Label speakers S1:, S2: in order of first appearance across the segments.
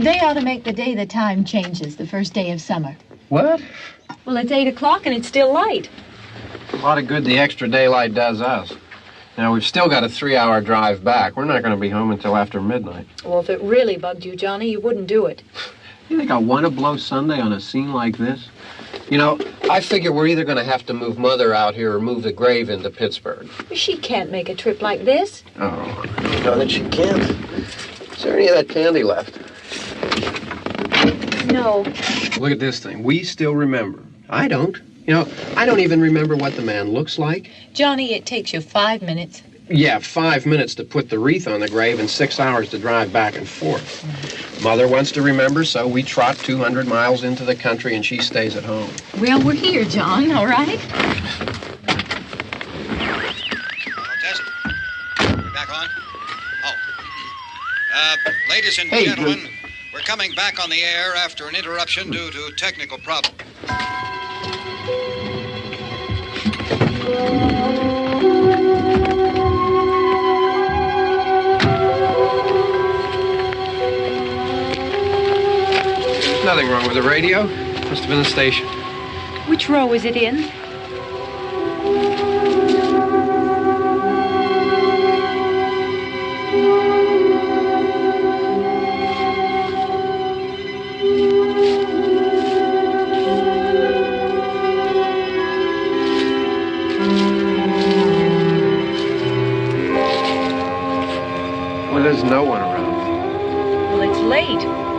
S1: They ought to make the day the time changes, the first day of summer.
S2: What?
S1: Well, it's 8 o'clock and it's still light.
S2: A lot of good the extra daylight does us. Now, we've still got a 3-hour drive back. We're not going to be home until after midnight.
S1: Well, if it really bugged you, Johnny, you wouldn't do it.
S2: You think I want to blow Sunday on a scene like this? You know, I figure we're either going to have to move Mother out here or move the grave into Pittsburgh.
S1: She can't make a trip like this.
S2: Oh, you know that she can't. Is there any of that candy left?
S1: No.
S2: Look at this thing. We still remember. I don't. You know, I don't even remember what the man looks like.
S1: Johnny, it takes you 5 minutes.
S2: Yeah, 5 minutes to put the wreath on the grave and 6 hours to drive back and forth. Mother wants to remember, so we trot 200 miles into the country and she stays at home.
S1: Well, we're here, John, all right?
S3: Test. We're back on? Oh. Ladies and gentlemen, we're coming back on the air after an interruption due to technical problem.
S2: There's nothing wrong with the radio. Must have been the station.
S1: Which row is it in?
S2: Well, there's no one around.
S1: Well, it's late.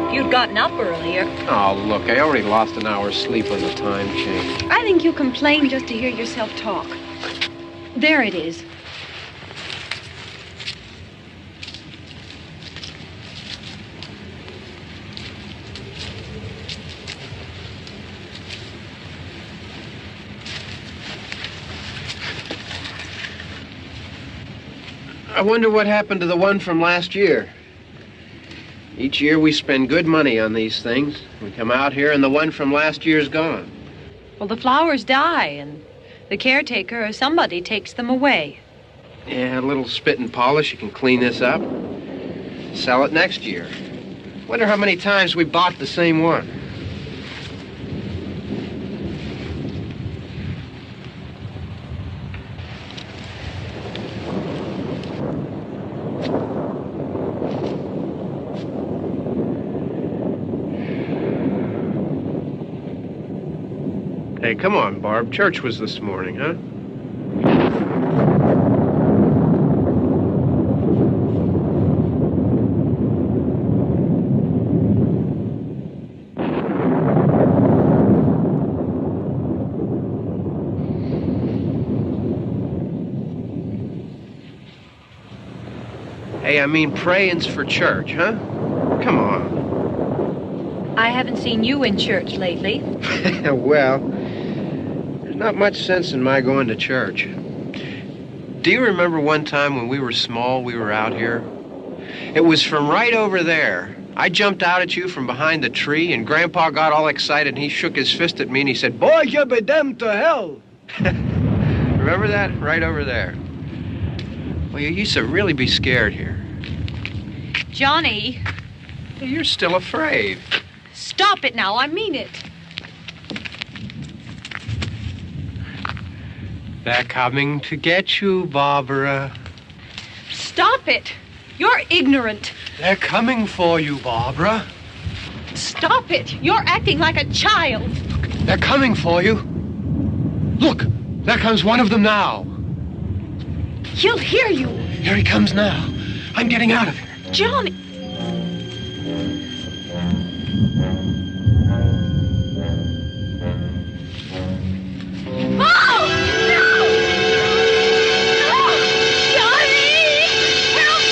S1: If you'd gotten up earlier.
S2: Oh, look, I already lost an hour's sleep on the time change.
S1: I think you complain just to hear yourself talk. There it is.
S2: I wonder what happened to the one from last year. Each year we spend good money on these things. We come out here and the one from last year's gone.
S1: Well, the flowers die and the caretaker or somebody takes them away.
S2: Yeah, a little spit and polish. You can clean this up. Sell it next year. Wonder how many times we bought the same one. Hey, come on, Barb. Church was this morning, huh? Hey, I mean praying's for church, huh? Come on.
S1: I haven't seen you in church lately.
S2: Well, there's not much sense in my going to church. Do you remember one time when we were small, we were out here? It was from right over there. I jumped out at you from behind the tree, and Grandpa got all excited, and he shook his fist at me, and he said, "Boy, you be damned to hell." Remember that? Right over there. Well, you used to really be scared here.
S1: Johnny.
S2: You're still afraid.
S1: Stop it now. I mean it.
S2: They're coming to get you, Barbara.
S1: Stop it. You're ignorant.
S2: They're coming for you, Barbara.
S1: Stop it. You're acting like a child.
S2: They're coming for you. Look, there comes one of them now.
S1: He'll hear you.
S2: Here he comes now. I'm getting out of here.
S1: Johnny. Oh! No! No! Johnny! Help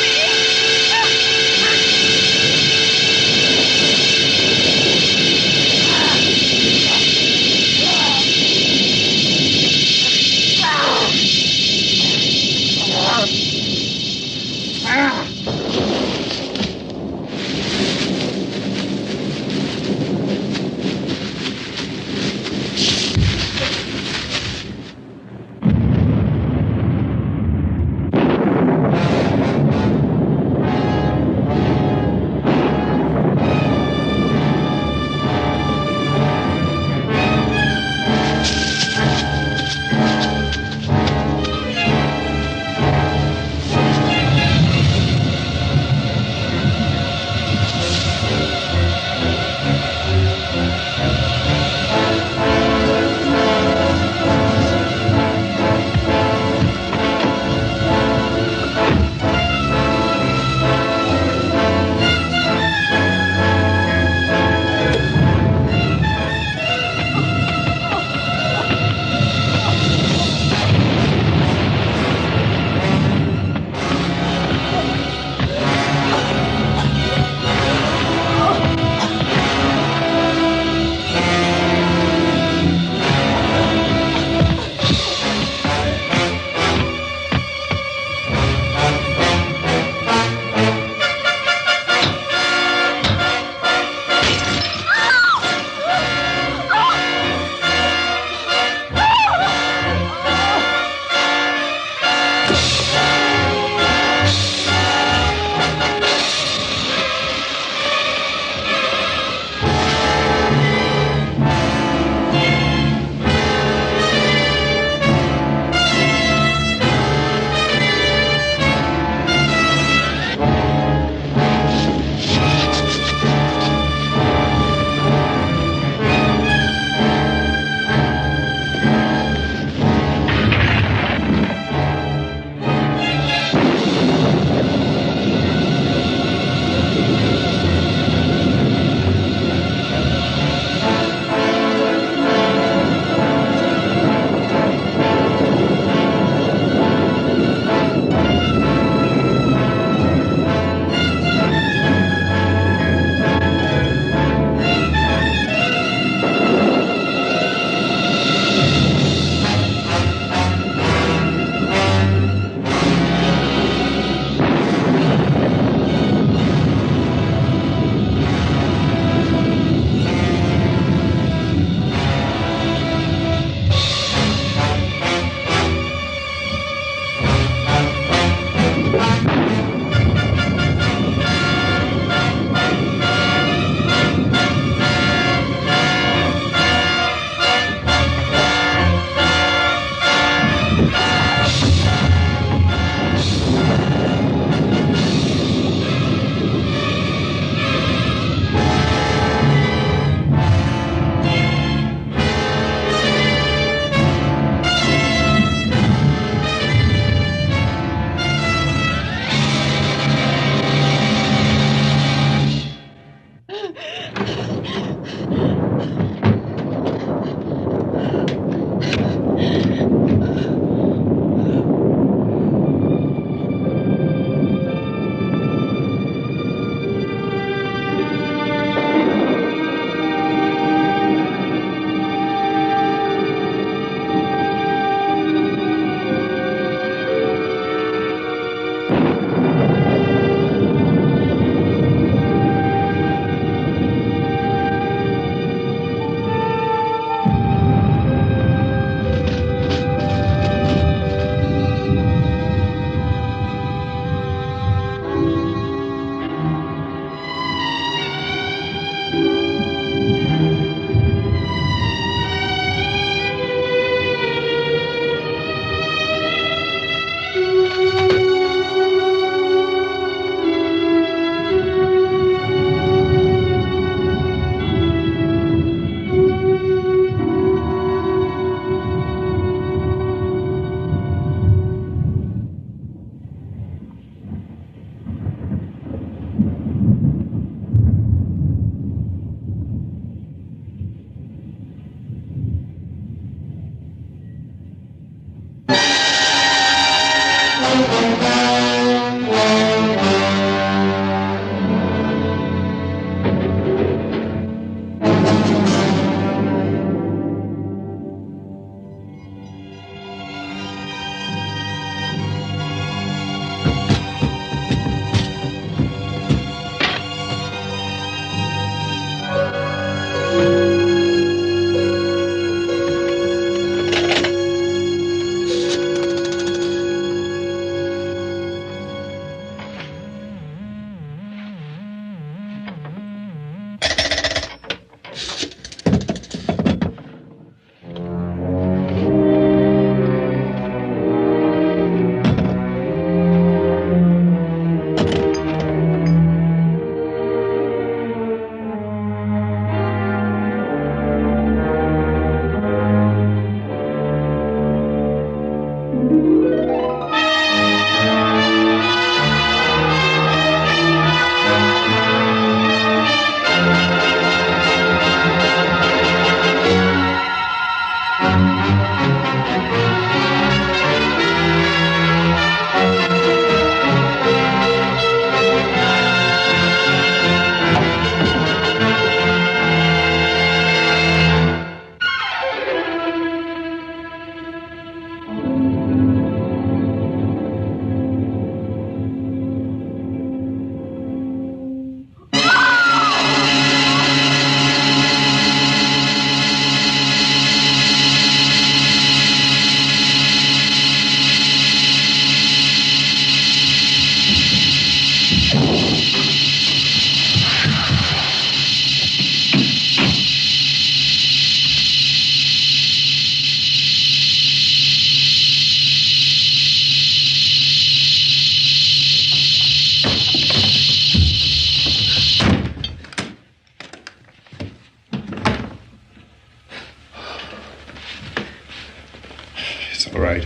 S4: All right.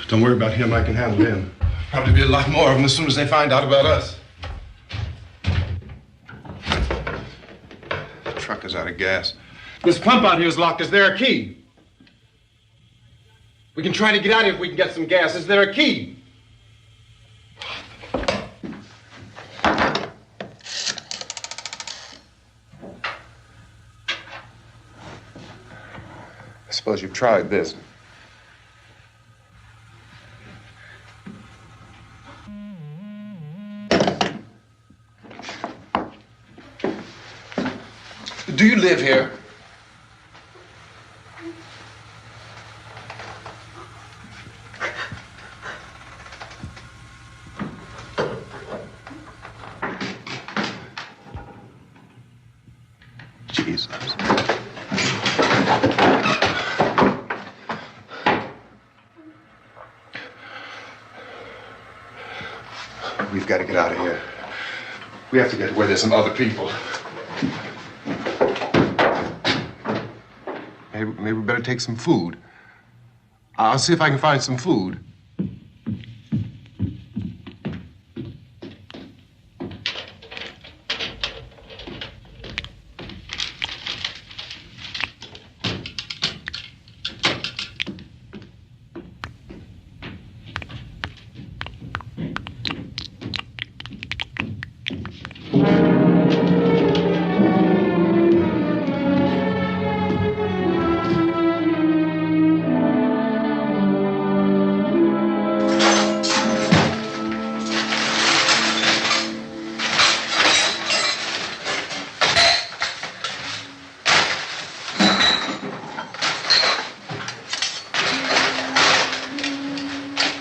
S4: Don't worry about him. I can handle him. Probably be a lot more of them as soon as they find out about us. The truck is out of gas. This pump out here is locked. Is there a key? We can try to get out of here if we can get some gas. Is there a key? I suppose you've tried this. Do you live here? Jesus. We've got to get out of here. We have to get where there's some other people. Maybe we better take some food. I'll see if I can find some food.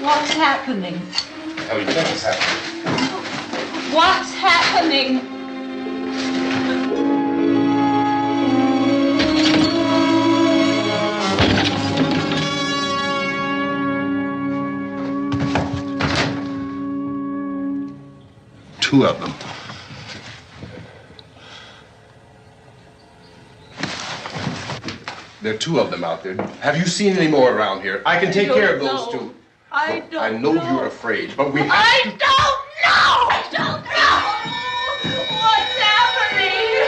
S1: What's happening?
S4: What the hell do you think is happening?
S1: What's happening?
S4: Two of them. There are two of them out there. Have you seen any more around here? I can take care of those two.
S1: I don't
S4: I know you're afraid, but we have to...
S1: I don't know! I don't know! What's happening?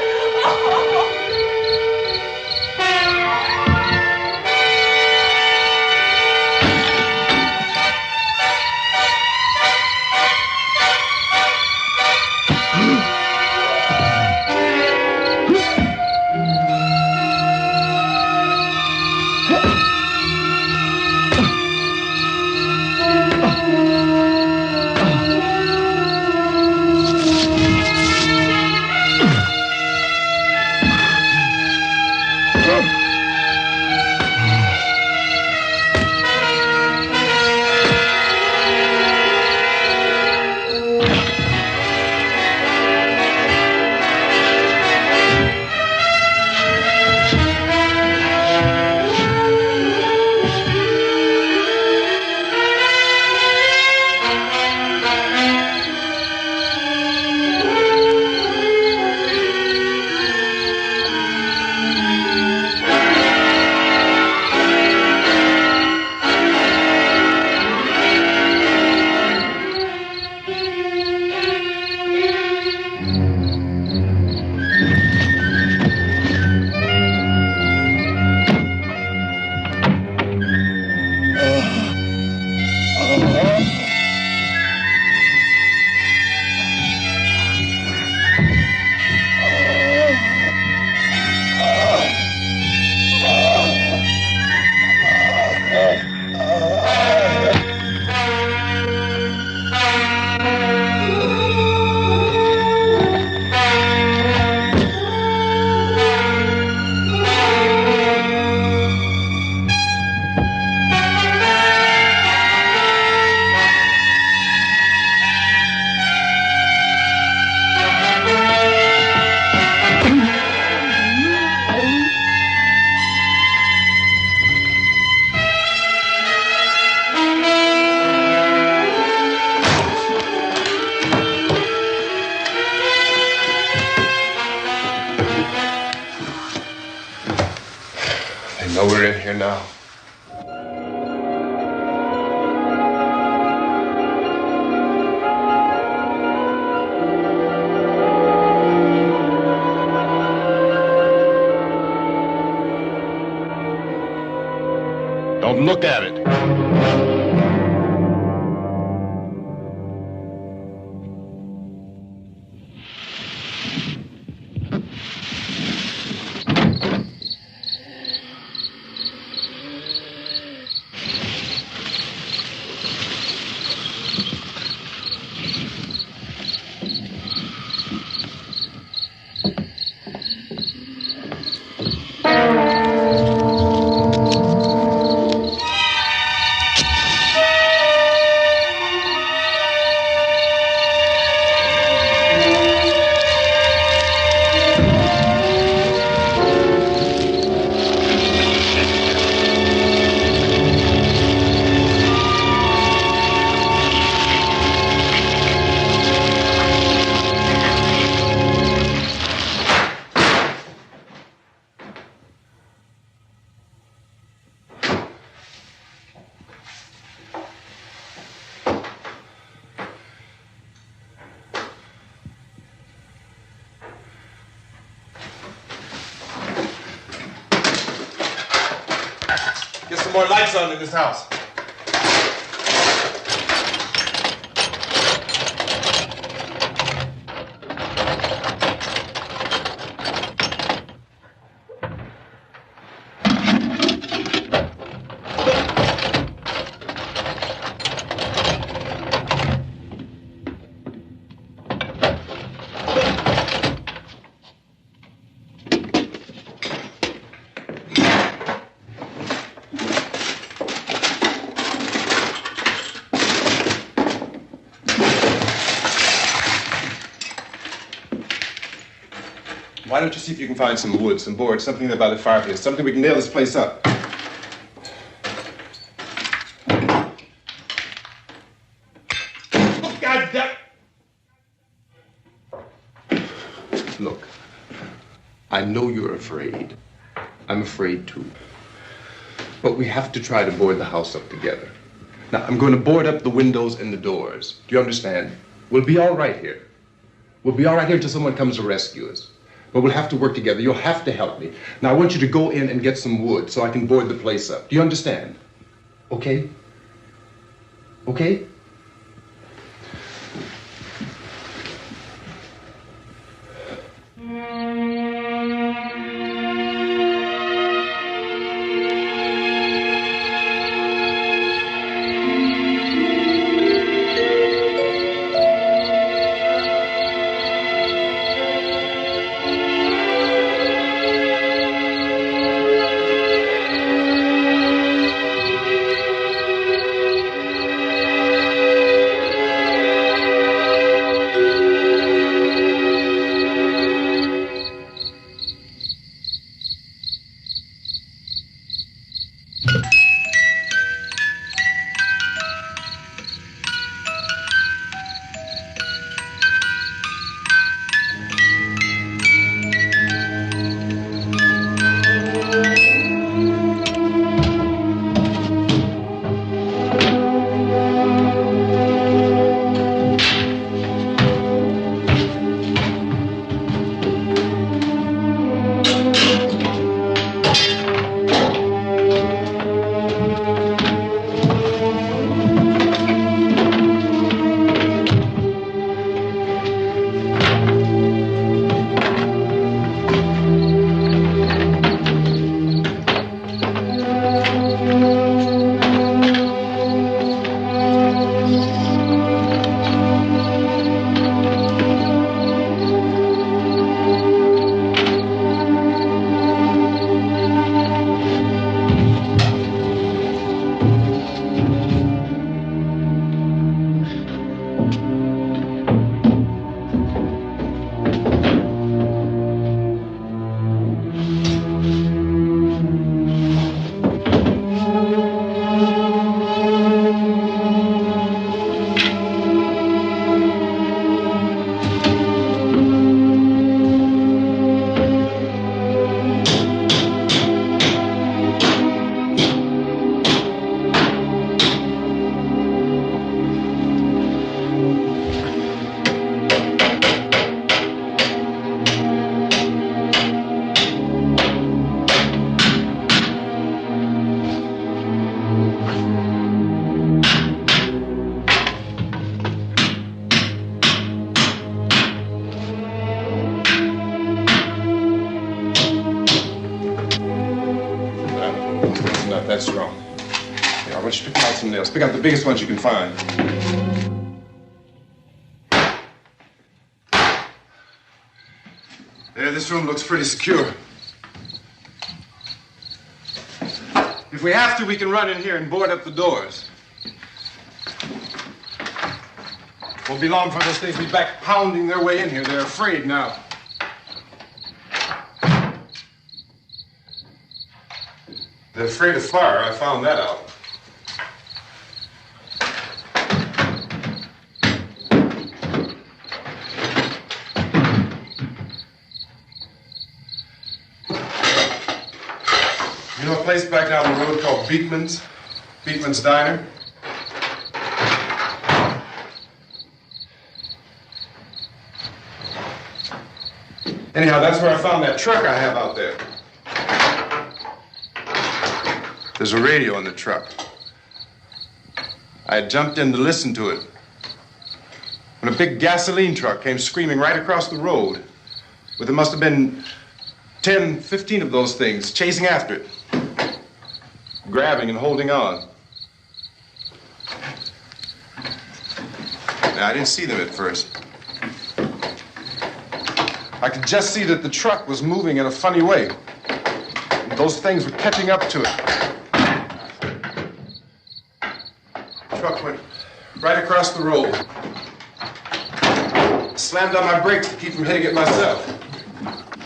S4: now.
S5: Don't look at it.
S4: Get some more lights on in this house. Why don't you see if you can find some wood, some board, something there by the fireplace, something we can nail this place up. Oh, God damn! Look, I know you're afraid. I'm afraid too. But we have to try to board the house up together. Now, I'm going to board up the windows and the doors. Do you understand? We'll be all right here. We'll be all right here until someone comes to rescue us. But we'll have to work together. You'll have to help me. Now, I want you to go in and get some wood so I can board the place up. Do you understand? Okay? Okay? biggest ones you can find. There, this room looks pretty secure. If we have to, we can run in here and board up the doors. Won't be long before those things be back pounding their way in here. They're afraid now. They're afraid of fire. I found that out. You know a place back down the road called Beekman's? Beekman's Diner? Anyhow, that's where I found that truck I have out there. There's a radio in the truck. I had jumped in to listen to it when a big gasoline truck came screaming right across the road with there must have been 10, 15 of those things chasing after it, grabbing and holding on. Now, I didn't see them at first. I could just see that the truck was moving in a funny way. Those things were catching up to it. The truck went right across the road. Slammed on my brakes to keep from hitting it myself.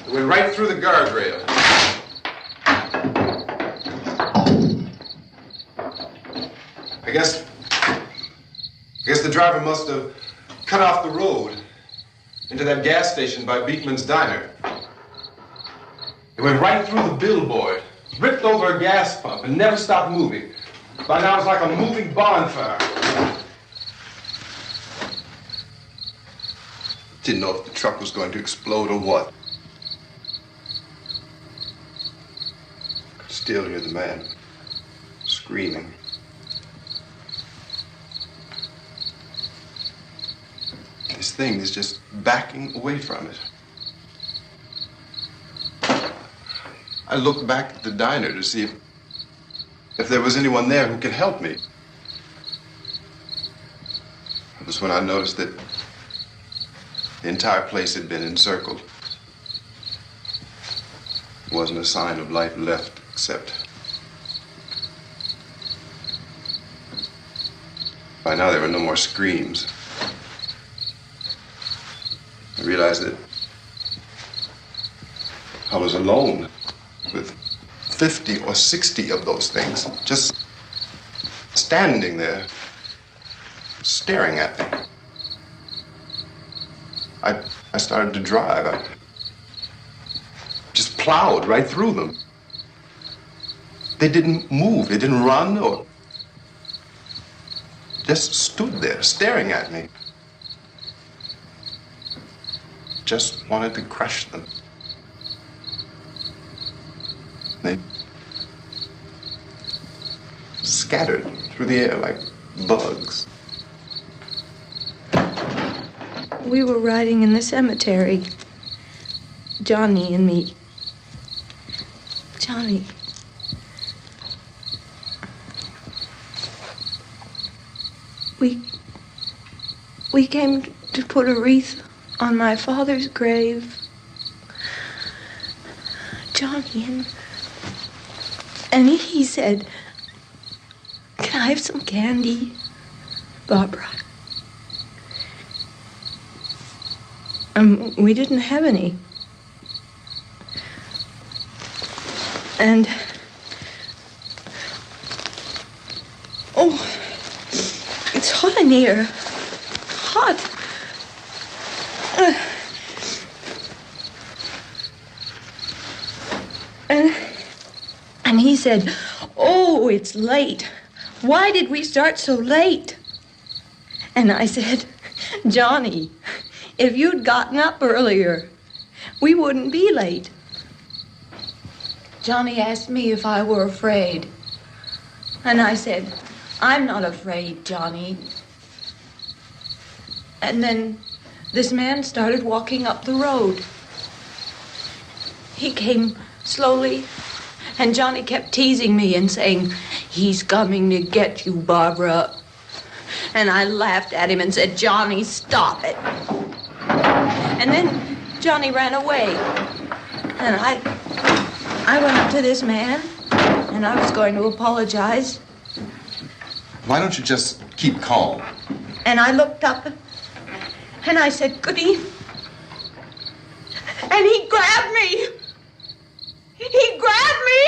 S4: It went right through the guardrail. I guess the driver must have cut off the road into that gas station by Beekman's Diner. It went right through the billboard, ripped over a gas pump, and never stopped moving. By now, it was like a moving bonfire. Didn't know if the truck was going to explode or what. Could still hear the man screaming. This thing is just backing away from it. I looked back at the diner to see if there was anyone there who could help me. It was when I noticed that the entire place had been encircled. There wasn't a sign of life left except by now there were no more screams. I realized that I was alone with 50 or 60 of those things, just standing there, staring at me. I started to drive. I just plowed right through them. They didn't move, they didn't run or just stood there staring at me. Just wanted to crush them. They scattered through the air like bugs.
S5: We were riding in the cemetery, Johnny and me. Johnny. We came to put a wreath on my father's grave. Johnny, and he said, "Can I have some candy, Barbara?" We didn't have any. And oh, it's hot in here. Hot. And he said, "Oh, it's late. Why did we start so late?" And I said, "Johnny, if you'd gotten up earlier, we wouldn't be late." Johnny asked me if I were afraid. And I said, "I'm not afraid, Johnny." And then this man started walking up the road. He came slowly, and Johnny kept teasing me and saying, "He's coming to get you, Barbara. And I laughed at him and said, Johnny, stop it. And then Johnny ran away. And I went up to this man, and I was going to apologize.
S4: Why don't you just keep calm?
S5: And I looked up, and I said, Goody. And he grabbed me. He grabbed me,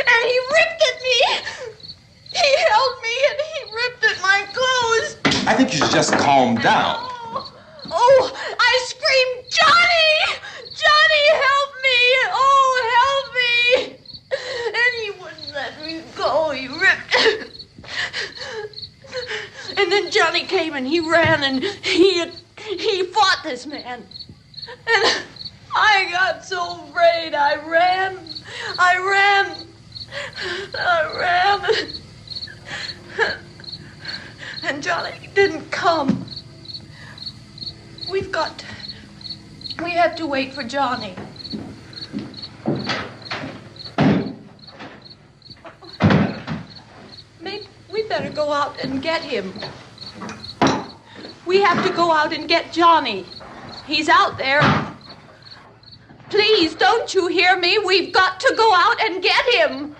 S5: and he ripped at me. He held me, and he ripped at my clothes.
S4: I think you should just calm down.
S5: Oh, I screamed, Johnny! Johnny, help me! Oh, help me! And he wouldn't let me go. He ripped. And then Johnny came and he ran and he fought this man. And I got so afraid. I ran. And Johnny didn't come. We have to wait for Johnny. Maybe we better go out and get him. We have to go out and get Johnny. He's out there. Please, don't you hear me? We've got to go out and get him.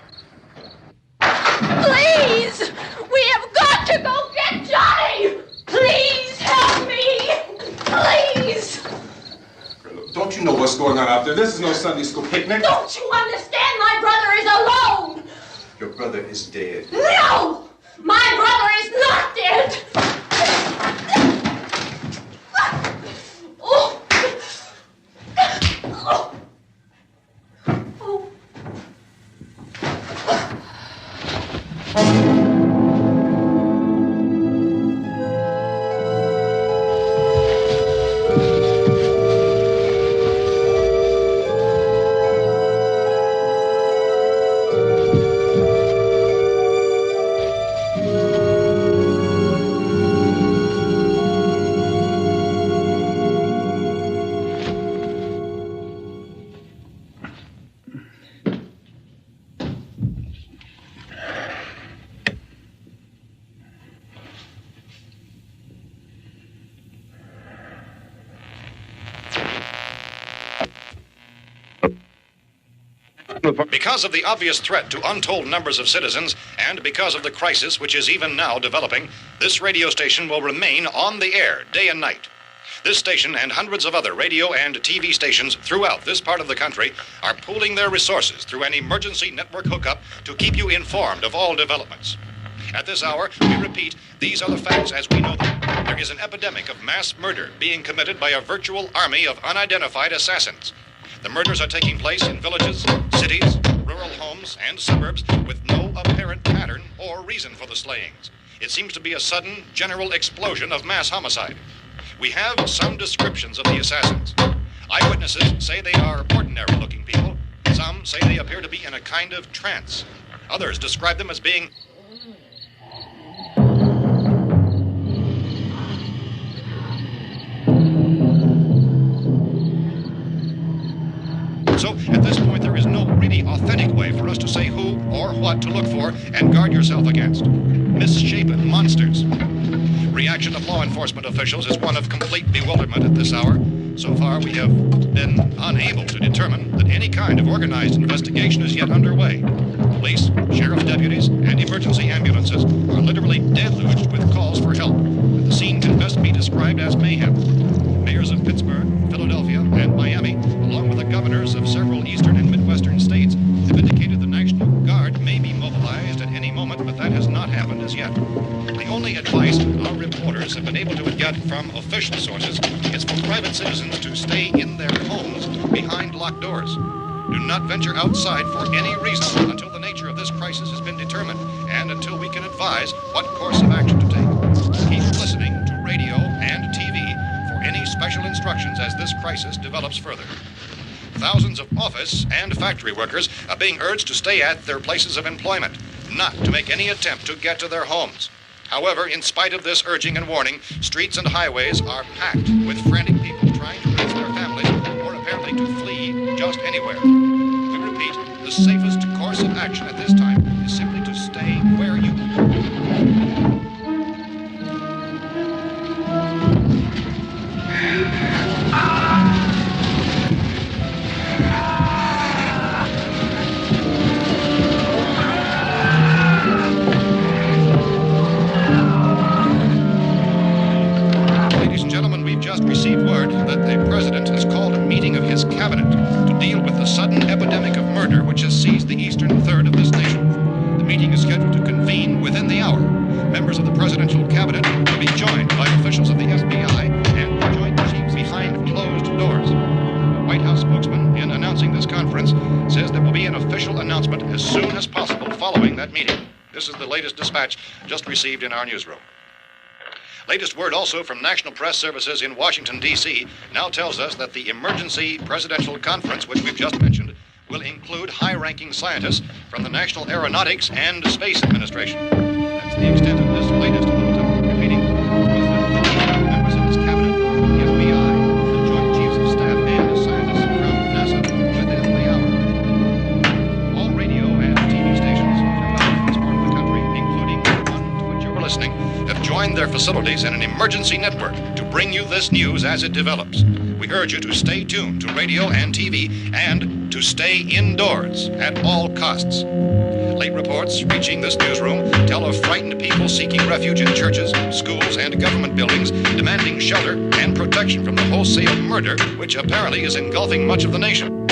S5: Please! We have got to go get Johnny! Please help me! Please!
S4: Don't you know what's going on out there? This is no Sunday school picnic.
S5: Don't you understand? My brother is alone!
S4: Your brother is dead.
S5: No! My brother is not dead! Oh. Oh. Oh.
S3: Because of the obvious threat to untold numbers of citizens, and because of the crisis which is even now developing, this radio station will remain on the air day and night. This station and hundreds of other radio and TV stations throughout this part of the country are pooling their resources through an emergency network hookup to keep you informed of all developments. At this hour, we repeat, these are the facts as we know them. There is an epidemic of mass murder being committed by a virtual army of unidentified assassins. The murders are taking place in villages, cities, rural homes, and suburbs with no apparent pattern or reason for the slayings. It seems to be a sudden, general explosion of mass homicide. We have some descriptions of the assassins. Eyewitnesses say they are ordinary-looking people. Some say they appear to be in a kind of trance. Others describe them as being So, at this point, there is no really authentic way for us to say who or what to look for and guard yourself against. Misshapen monsters. Reaction of law enforcement officials is one of complete bewilderment at this hour. So far, we have been unable to determine that any kind of organized investigation is yet underway. Police, sheriff's deputies, and emergency ambulances are literally deluged with calls for help. And the scene can best be described as mayhem. Mayors of Pittsburgh, Philadelphia, and Miami, along with the governors of several eastern and midwestern states, have indicated the National Guard may be mobilized at any moment, but that has not happened as yet. The only advice our reporters have been able to get from official sources is for private citizens to stay in their homes behind locked doors. Do not venture outside for any reason until the nature of this crisis has been determined and until we can advise what course of action to take. Keep listening to radio and TV for any special instructions as this crisis develops further. Thousands of office and factory workers are being urged to stay at their places of employment, not to make any attempt to get to their homes. However, in spite of this urging and warning, streets and highways are packed with frantic people trying to reach their families or apparently to flee just anywhere. We repeat, the safest course of action at this time is simply to stay where you are. the sudden epidemic of murder which has seized the eastern third of this nation. The meeting is scheduled to convene within the hour. Members of the presidential cabinet will be joined by officials of the FBI and the Joint Chiefs behind closed doors. The White House spokesman, in announcing this conference, says there will be an official announcement as soon as possible following that meeting. This is the latest dispatch just received in our newsroom. Latest word also from National Press Services in Washington, D.C. now tells us that the emergency presidential conference, which we've just mentioned, will include high-ranking scientists from the National Aeronautics and Space Administration. That's the extent of this latest bulletin. Repeating, members of this cabinet, the FBI, the Joint Chiefs of Staff, and scientists from NASA within the hour. All radio and TV stations throughout this part of the country, including the one to which you're listening, have joined their facilities in an emergency network to bring you this news as it develops. We urge you to stay tuned to radio and TV and to stay indoors at all costs. Late reports reaching this newsroom tell of frightened people seeking refuge in churches, schools, and government buildings, demanding shelter and protection from the wholesale murder which apparently is engulfing much of the nation.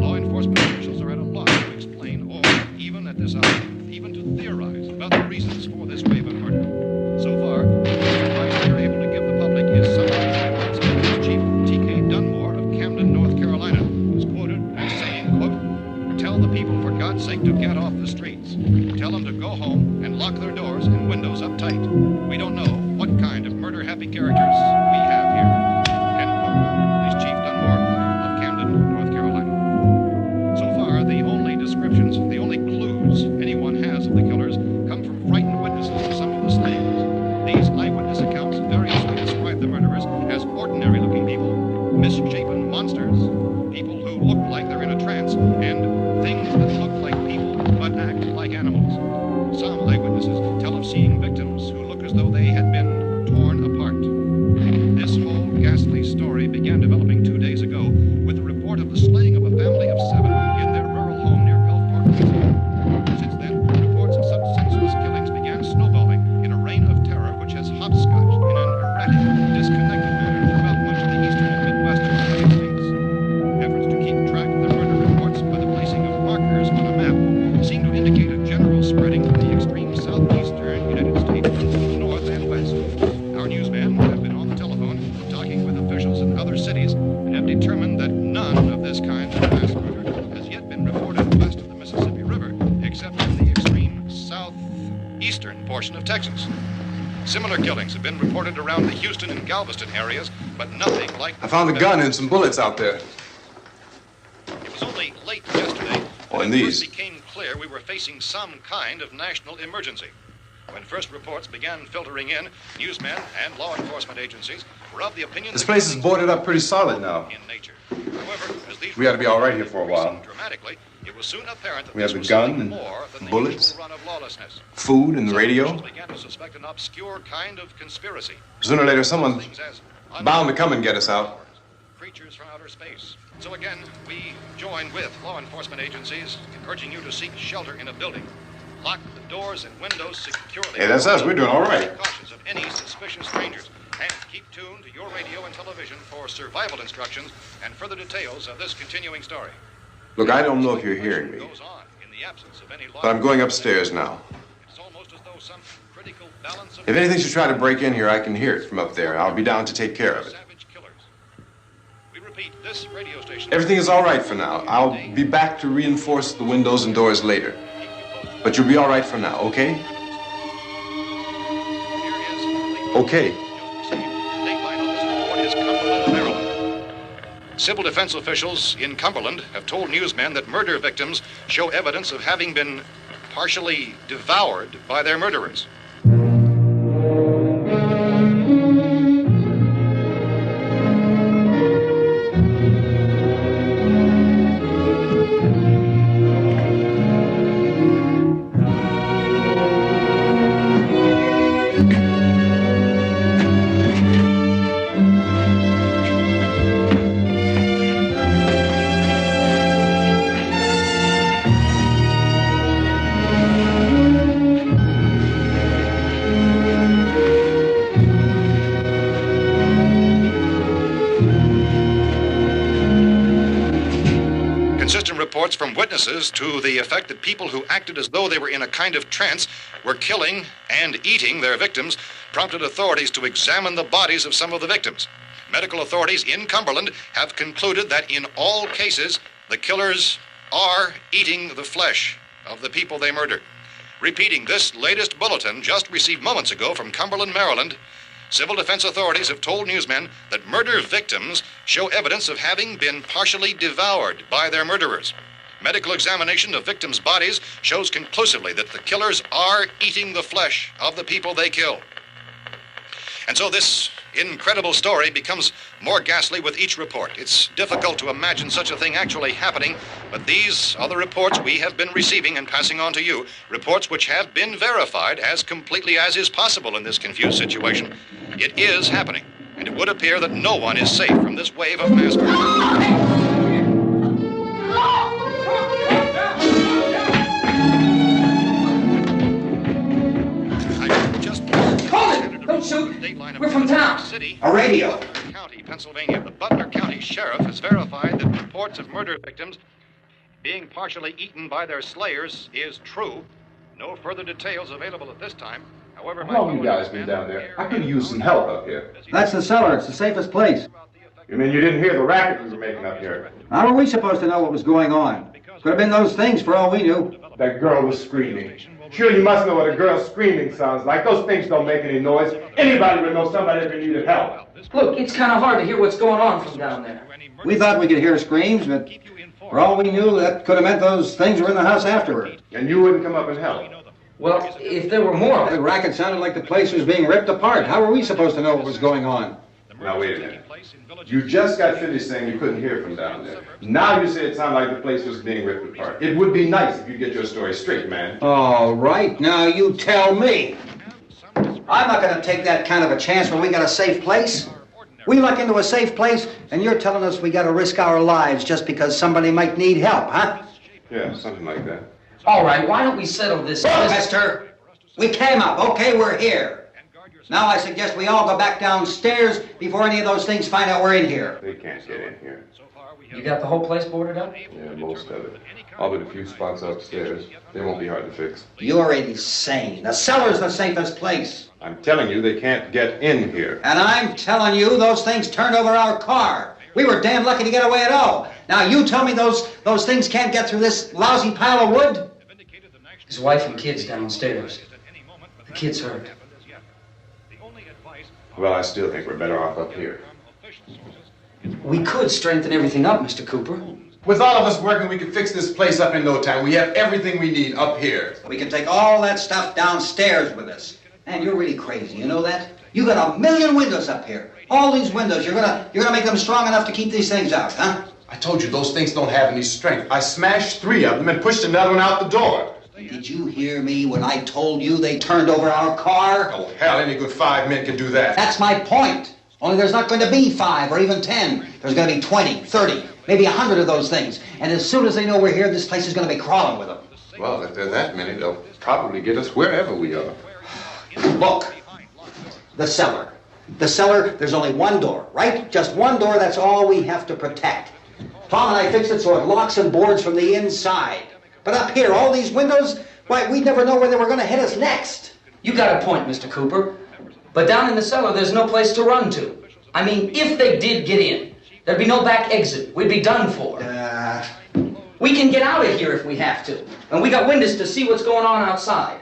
S3: Law enforcement officials are at a loss to explain or, even at this hour, even to theorize about the reasons for this wave of murder. So far, the advice we are able to give the public is summarized by Police Chief T.K. Dunmore of Camden, North Carolina, who's quoted as saying, quote, "Tell the people for God's sake to get off the streets. Tell them to go home and lock their doors and windows up tight. We don't know what kind of murder-happy characters we have here." End quote. Police Chief Dunmore of Camden, North Carolina. So far, the only descriptions, the only clues anyone has of the killers come from frightened witnesses to some of the slayings. These eyewitness accounts variously describe the murderers as ordinary-looking people, misshapen monsters, people who look like they're in a trance, and things that look like people but act like animals. Some eyewitnesses tell of seeing victims who look as though they had been torn apart. This whole ghastly story began developing 2 days ago with the report of the slaying of a family of 7 in their rural home near Gulfport, Louisiana. Since then, reports of such senseless killings began snowballing in a reign of terror which has hopscotched in an erratic, disconnected manner throughout much of the eastern and midwestern United States. Efforts to keep track of the murder reports by the placing of markers on a map seem to indicate a general spreading from the extreme southeastern United States to the north and west. Our newsmen have been on the telephone talking with officials in other cities and have determined that none of this kind of mass murder has yet been reported west of the Mississippi River, except in the extreme southeastern portion of Texas. Similar killings have been reported around the Houston and Galveston areas, but nothing like...
S4: I found a gun and some bullets out there.
S3: It was only late yesterday
S4: and
S3: that it
S4: these.
S3: first became clear we were facing some kind of national emergency. When first reports began filtering in, newsmen and law enforcement agencies were of the opinion
S4: This place is boarded up pretty solid now.
S3: in nature. However, as these
S4: We ought to be all right here for a while.
S3: increased dramatically, it was soon apparent that
S4: We have
S3: this
S4: the
S3: was
S4: gun
S3: something
S4: and
S3: more than the
S4: bullets.
S3: usual run of lawlessness.
S4: Food and the
S3: Some
S4: radio.
S3: officials began to suspect an obscure kind of conspiracy.
S4: Sooner or later, someone's
S3: Things as
S4: bound to come and get us out.
S3: creatures from outer space. So again, we join with law enforcement agencies in urging you to seek shelter in a building. Lock the doors and windows securely.
S4: Hey, that's us. We're doing all right.
S3: Be cautious of any suspicious strangers. And keep tuned to your radio and television for survival instructions and further details of this continuing story.
S4: Look, I don't know if you're hearing me,
S3: Goes on in the absence of any
S4: but I'm going upstairs now.
S3: It's almost as though some critical balance of
S4: If anything should try to break in here, I can hear it from up there. I'll be down to take care of it.
S3: savage killers. We repeat, this radio station.
S4: Everything is all right for now. I'll be back to reinforce the windows and doors later. But you'll be all right for now, okay? Okay.
S3: Civil defense officials in Cumberland have told newsmen that murder victims show evidence of having been partially devoured by their murderers. reports from witnesses to the effect that people who acted as though they were in a kind of trance were killing and eating their victims prompted authorities to examine the bodies of some of the victims. Medical authorities in Cumberland have concluded that in all cases, the killers are eating the flesh of the people they murdered. Repeating this latest bulletin just received moments ago from Cumberland, Maryland, civil defense authorities have told newsmen that murder victims show evidence of having been partially devoured by their murderers. Medical examination of victims' bodies shows conclusively that the killers are eating the flesh of the people they kill. And so this incredible story becomes more ghastly with each report. It's difficult to imagine such a thing actually happening, but these are the reports we have been receiving and passing on to you, reports which have been verified as completely as is possible in this confused situation. It is happening, and it would appear that no one is safe from this wave of mass murder.
S6: Don't shoot. We're from town.
S3: A radio. County, Pennsylvania. The Butler County Sheriff has verified that reports of murder victims being partially eaten by their slayers is true. No further details available at this time. However,
S4: how long you guys been down there? I could use some help up here.
S7: That's the cellar. It's the safest place.
S4: You mean you didn't hear the racket we were making up here?
S7: How were we supposed to know what was going on? Could have been those things for all we knew.
S8: That girl was screaming. Sure, you must know what a girl screaming sounds like. Those things don't make any noise. Anybody would know somebody ever needed help.
S6: Look, it's kind of hard to hear what's going on from down there.
S7: We thought we could hear screams, but for all we knew, that could have meant those things were in the house afterward.
S8: And you wouldn't come up and help?
S6: Well, if there were more...
S7: The racket sounded like the place was being ripped apart. How were we supposed to know what was going on?
S8: Now, wait a minute. You just got finished saying you couldn't hear from down there. Now you say it sounded like the place was being ripped apart. It would be nice if you get your story straight, man.
S7: All right, now you tell me. I'm not going to take that kind of a chance when we got a safe place. We luck into a safe place, and you're telling us we got to risk our lives just because somebody might need help, huh?
S8: Yeah, something like that.
S6: All right, why don't we settle this?
S7: Look, mister, we came up. Okay, we're here. Now I suggest we all go back downstairs before any of those things find out we're in here.
S8: They can't get in here.
S6: You got the whole place boarded up?
S8: Yeah, most of it. All but a few spots upstairs. They won't be hard to fix.
S7: You're insane. The cellar's the safest place.
S8: I'm telling you, they can't get in here.
S7: And I'm telling you, those things turned over our car. We were damn lucky to get away at all. Now you tell me those things can't get through this lousy pile of wood?
S6: His wife and kids downstairs. The kid's hurt.
S8: Well, I still think we're better off up here.
S6: We could strengthen everything up, Mr. Cooper.
S4: With all of us working, we could fix this place up in no time. We have everything we need up here.
S7: We can take all that stuff downstairs with us. Man, you're really crazy, you know that? You got 1,000,000 windows up here. All these windows, you're gonna make them strong enough to keep these things out, huh?
S4: I told you those things don't have any strength. I smashed 3 of them and pushed another one out the door.
S7: Did you hear me when I told you they turned over our car?
S4: Oh, hell, any good 5 men can do that.
S7: That's my point. Only there's not going to be 5 or even 10. There's going to be 20, 30, maybe 100 of those things. And as soon as they know we're here, this place is going to be crawling with them.
S4: Well, if there are that many, they'll probably get us wherever we are.
S7: Look, the cellar. The cellar, there's only one door, right? Just one door, that's all we have to protect. Tom and I fixed it so it locks and boards from the inside. But up here, all these windows, why, we'd never know where they were going to hit us next.
S6: You got a point, Mr. Cooper. But down in the cellar, there's no place to run to. I mean, if they did get in, there'd be no back exit. We'd be done for. We can get out of here if we have to. And we got windows to see what's going on outside.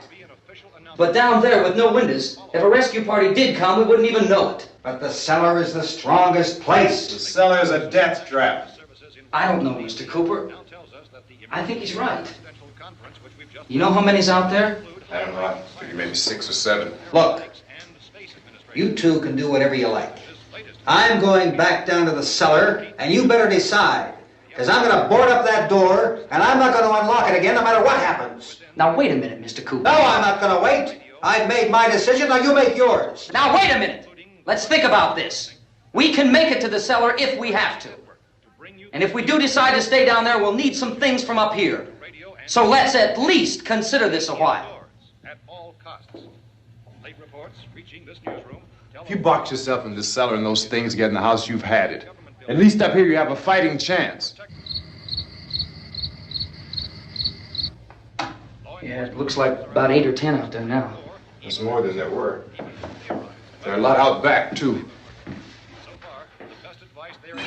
S6: But down there with no windows, if a rescue party did come, we wouldn't even know it.
S7: But the cellar is the strongest place.
S8: The cellar is a death trap.
S6: I don't know, Mr. Cooper. I think he's right. You know how many's out there?
S8: I don't know. I figure maybe 6 or 7.
S7: Look, you two can do whatever you like. I'm going back down to the cellar, and you better decide. Because I'm going to board up that door, and I'm not going to unlock it again no matter what happens.
S6: Now, wait a minute, Mr. Cooper.
S7: No, I'm not going to wait. I've made my decision, now you make yours.
S6: Now, wait a minute. Let's think about this. We can make it to the cellar if we have to. And if we do decide to stay down there, we'll need some things from up here. So let's at least consider this a while.
S8: If you box yourself in this cellar and those things get in the house, you've had it. At least up here you have a fighting chance.
S6: Yeah, it looks like about 8 or 10 out there now.
S8: There's more than there were. There are a lot out back, too.
S3: So far, the best advice there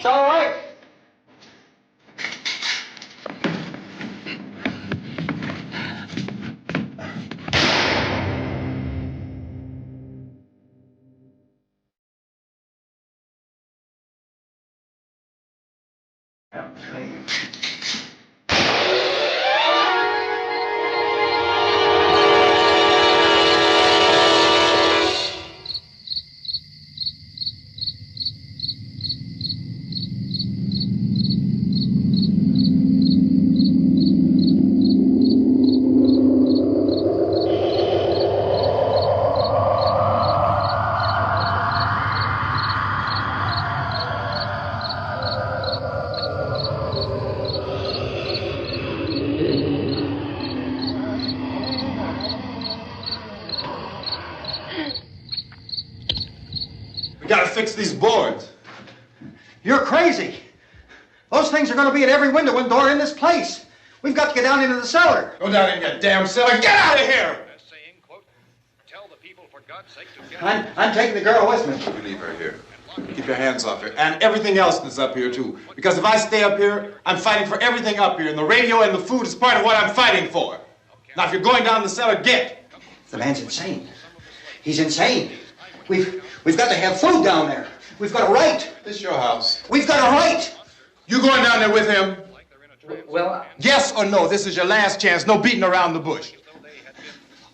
S7: It's all right.
S8: We gotta fix these boards.
S7: You're crazy. Those things are going to be at every window and door in this place. We've got to get down into the cellar.
S8: Go down in your damn cellar. Get out of here!
S3: saying, quote, tell the people for God's sake to get
S7: I'm taking the girl with me.
S8: You leave her here. Keep your hands off her. And everything else that's up here, too. Because if I stay up here, I'm fighting for everything up here. And the radio and the food is part of what I'm fighting for. Now, if you're going down the cellar, get.
S7: The man's insane. He's insane. We've got to have food down there. We've got a right.
S8: This is your house.
S7: We've got a right.
S8: You going down there with him?
S6: Well,
S8: Yes or no? This is your last chance. No beating around the bush.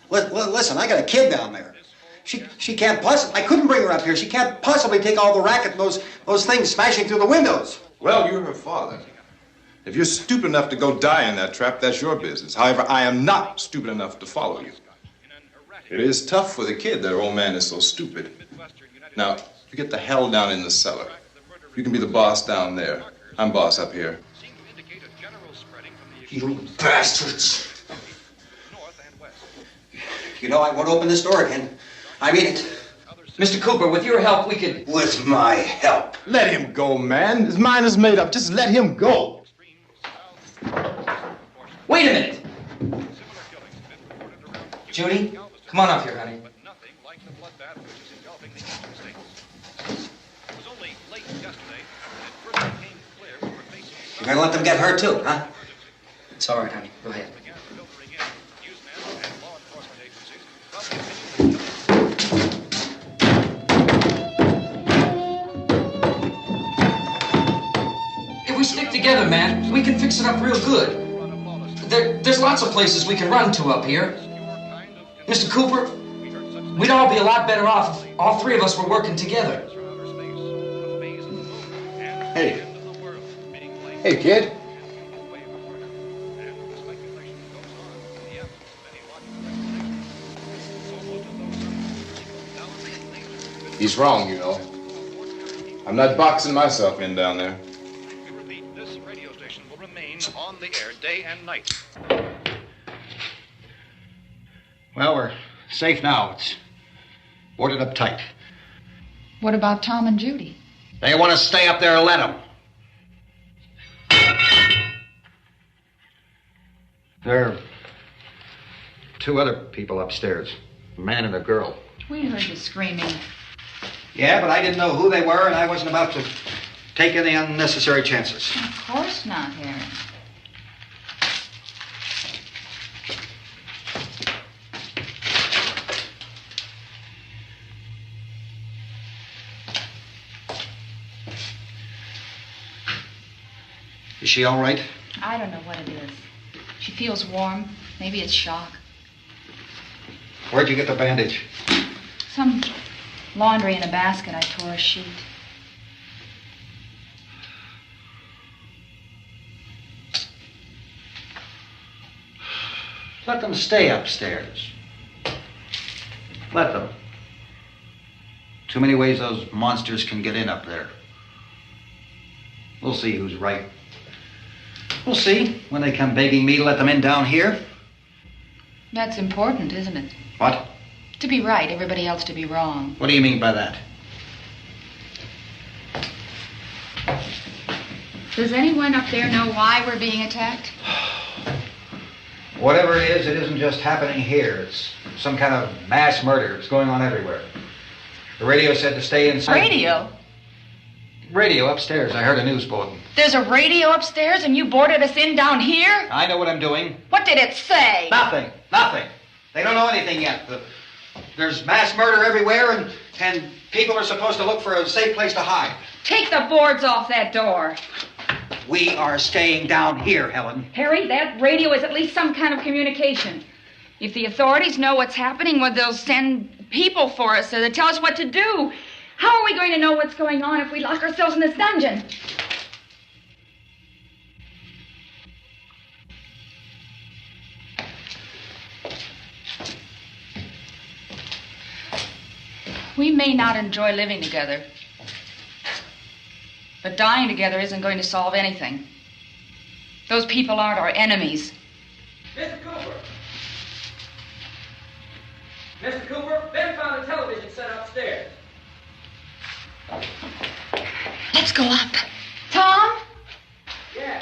S7: Listen, I got a kid down there. She can't possibly. I couldn't bring her up here. She can't possibly take all the racket and those things smashing through the windows.
S8: Well, you're her father. If you're stupid enough to go die in that trap, that's your business. However, I am not stupid enough to follow you. It is tough for the kid that her old man is so stupid. Now, you get the hell down in the cellar. You can be the boss down there. I'm boss up here.
S7: You bastards. You know I won't open this door again. I mean it.
S6: Mr. Cooper, with your help, we could...
S7: With my help.
S8: Let him go, man. His mind is made up. Just let him go.
S6: Wait a minute. Judy, come on up here, honey.
S7: You're gonna let them get hurt too, huh?
S6: It's all right, honey. Go ahead. If we stick together, man, we can fix it up real good. There's lots of places we can run to up here. Mr. Cooper, we'd all be a lot better off if all three of us were working together.
S8: Hey. Hey, kid. He's wrong, you know. I'm not boxing myself in down there.
S3: This radio station will remain on the air day and night.
S7: Well, we're safe now. It's boarded up tight.
S9: What about Tom and Judy?
S7: They want to stay up there and let them. There are two other people upstairs, a man and a girl.
S9: We heard you screaming.
S7: Yeah, but I didn't know who they were, and I wasn't about to take any unnecessary chances.
S9: Of course not, Harry.
S7: Is she all right?
S9: I don't know what it is. She feels warm. Maybe it's shock.
S7: Where'd you get the bandage?
S9: Some laundry in a basket. I tore a sheet.
S7: Let them stay upstairs. Let them. Too many ways those monsters can get in up there. We'll see who's right. We'll see when they come begging me to let them in down here.
S9: That's important, isn't it?
S7: What?
S9: To be right, everybody else to be wrong.
S7: What do you mean by that?
S9: Does anyone up there know why we're being attacked?
S7: Whatever it isn't just happening here. It's some kind of mass murder. It's going on everywhere. The radio said to stay inside.
S9: Radio?
S7: Radio upstairs. I heard a news bulletin.
S9: There's a radio upstairs and you boarded us in down here?
S7: I know what I'm doing.
S9: What did it say?
S7: Nothing. They don't know anything yet. There's mass murder everywhere and people are supposed to look for a safe place to hide.
S9: Take the boards off that door.
S7: We are staying down here, Helen.
S9: Harry, that radio is at least some kind of communication. If the authorities know what's happening, well, they'll send people for us so they'll tell us what to do. How are we going to know what's going on if we lock ourselves in this dungeon? We may not enjoy living together, but dying together isn't going to solve anything. Those people aren't our enemies.
S10: Mr. Cooper! Mr. Cooper, Ben found a television set upstairs.
S9: Let's go up. Tom?
S10: Yeah.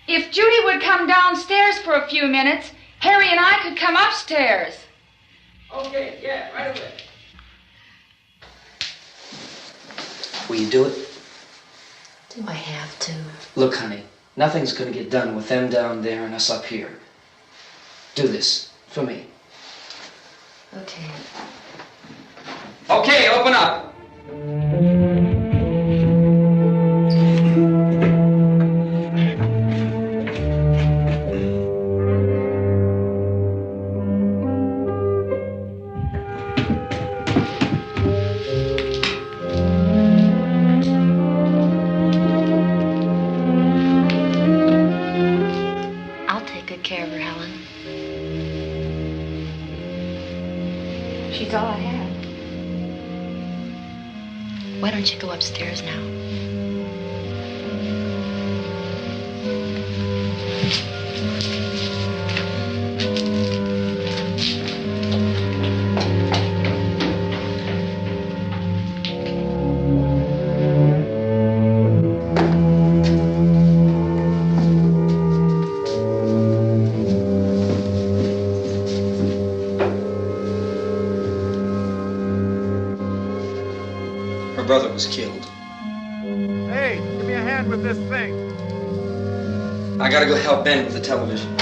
S9: If Judy would come downstairs for a few minutes, Harry and I could come upstairs.
S10: Okay, yeah, right away.
S6: Will you do it?
S5: Do I have to?
S6: Look, honey, nothing's going to get done with them down there and us up here. Do this for me.
S5: Okay.
S6: Okay, open up.
S5: I'll take good care of her, Helen.
S9: She's all I have.
S5: Why don't you go upstairs now?
S6: Her brother was killed.
S11: Hey, give me a hand with this thing.
S6: I gotta go help Ben with the television.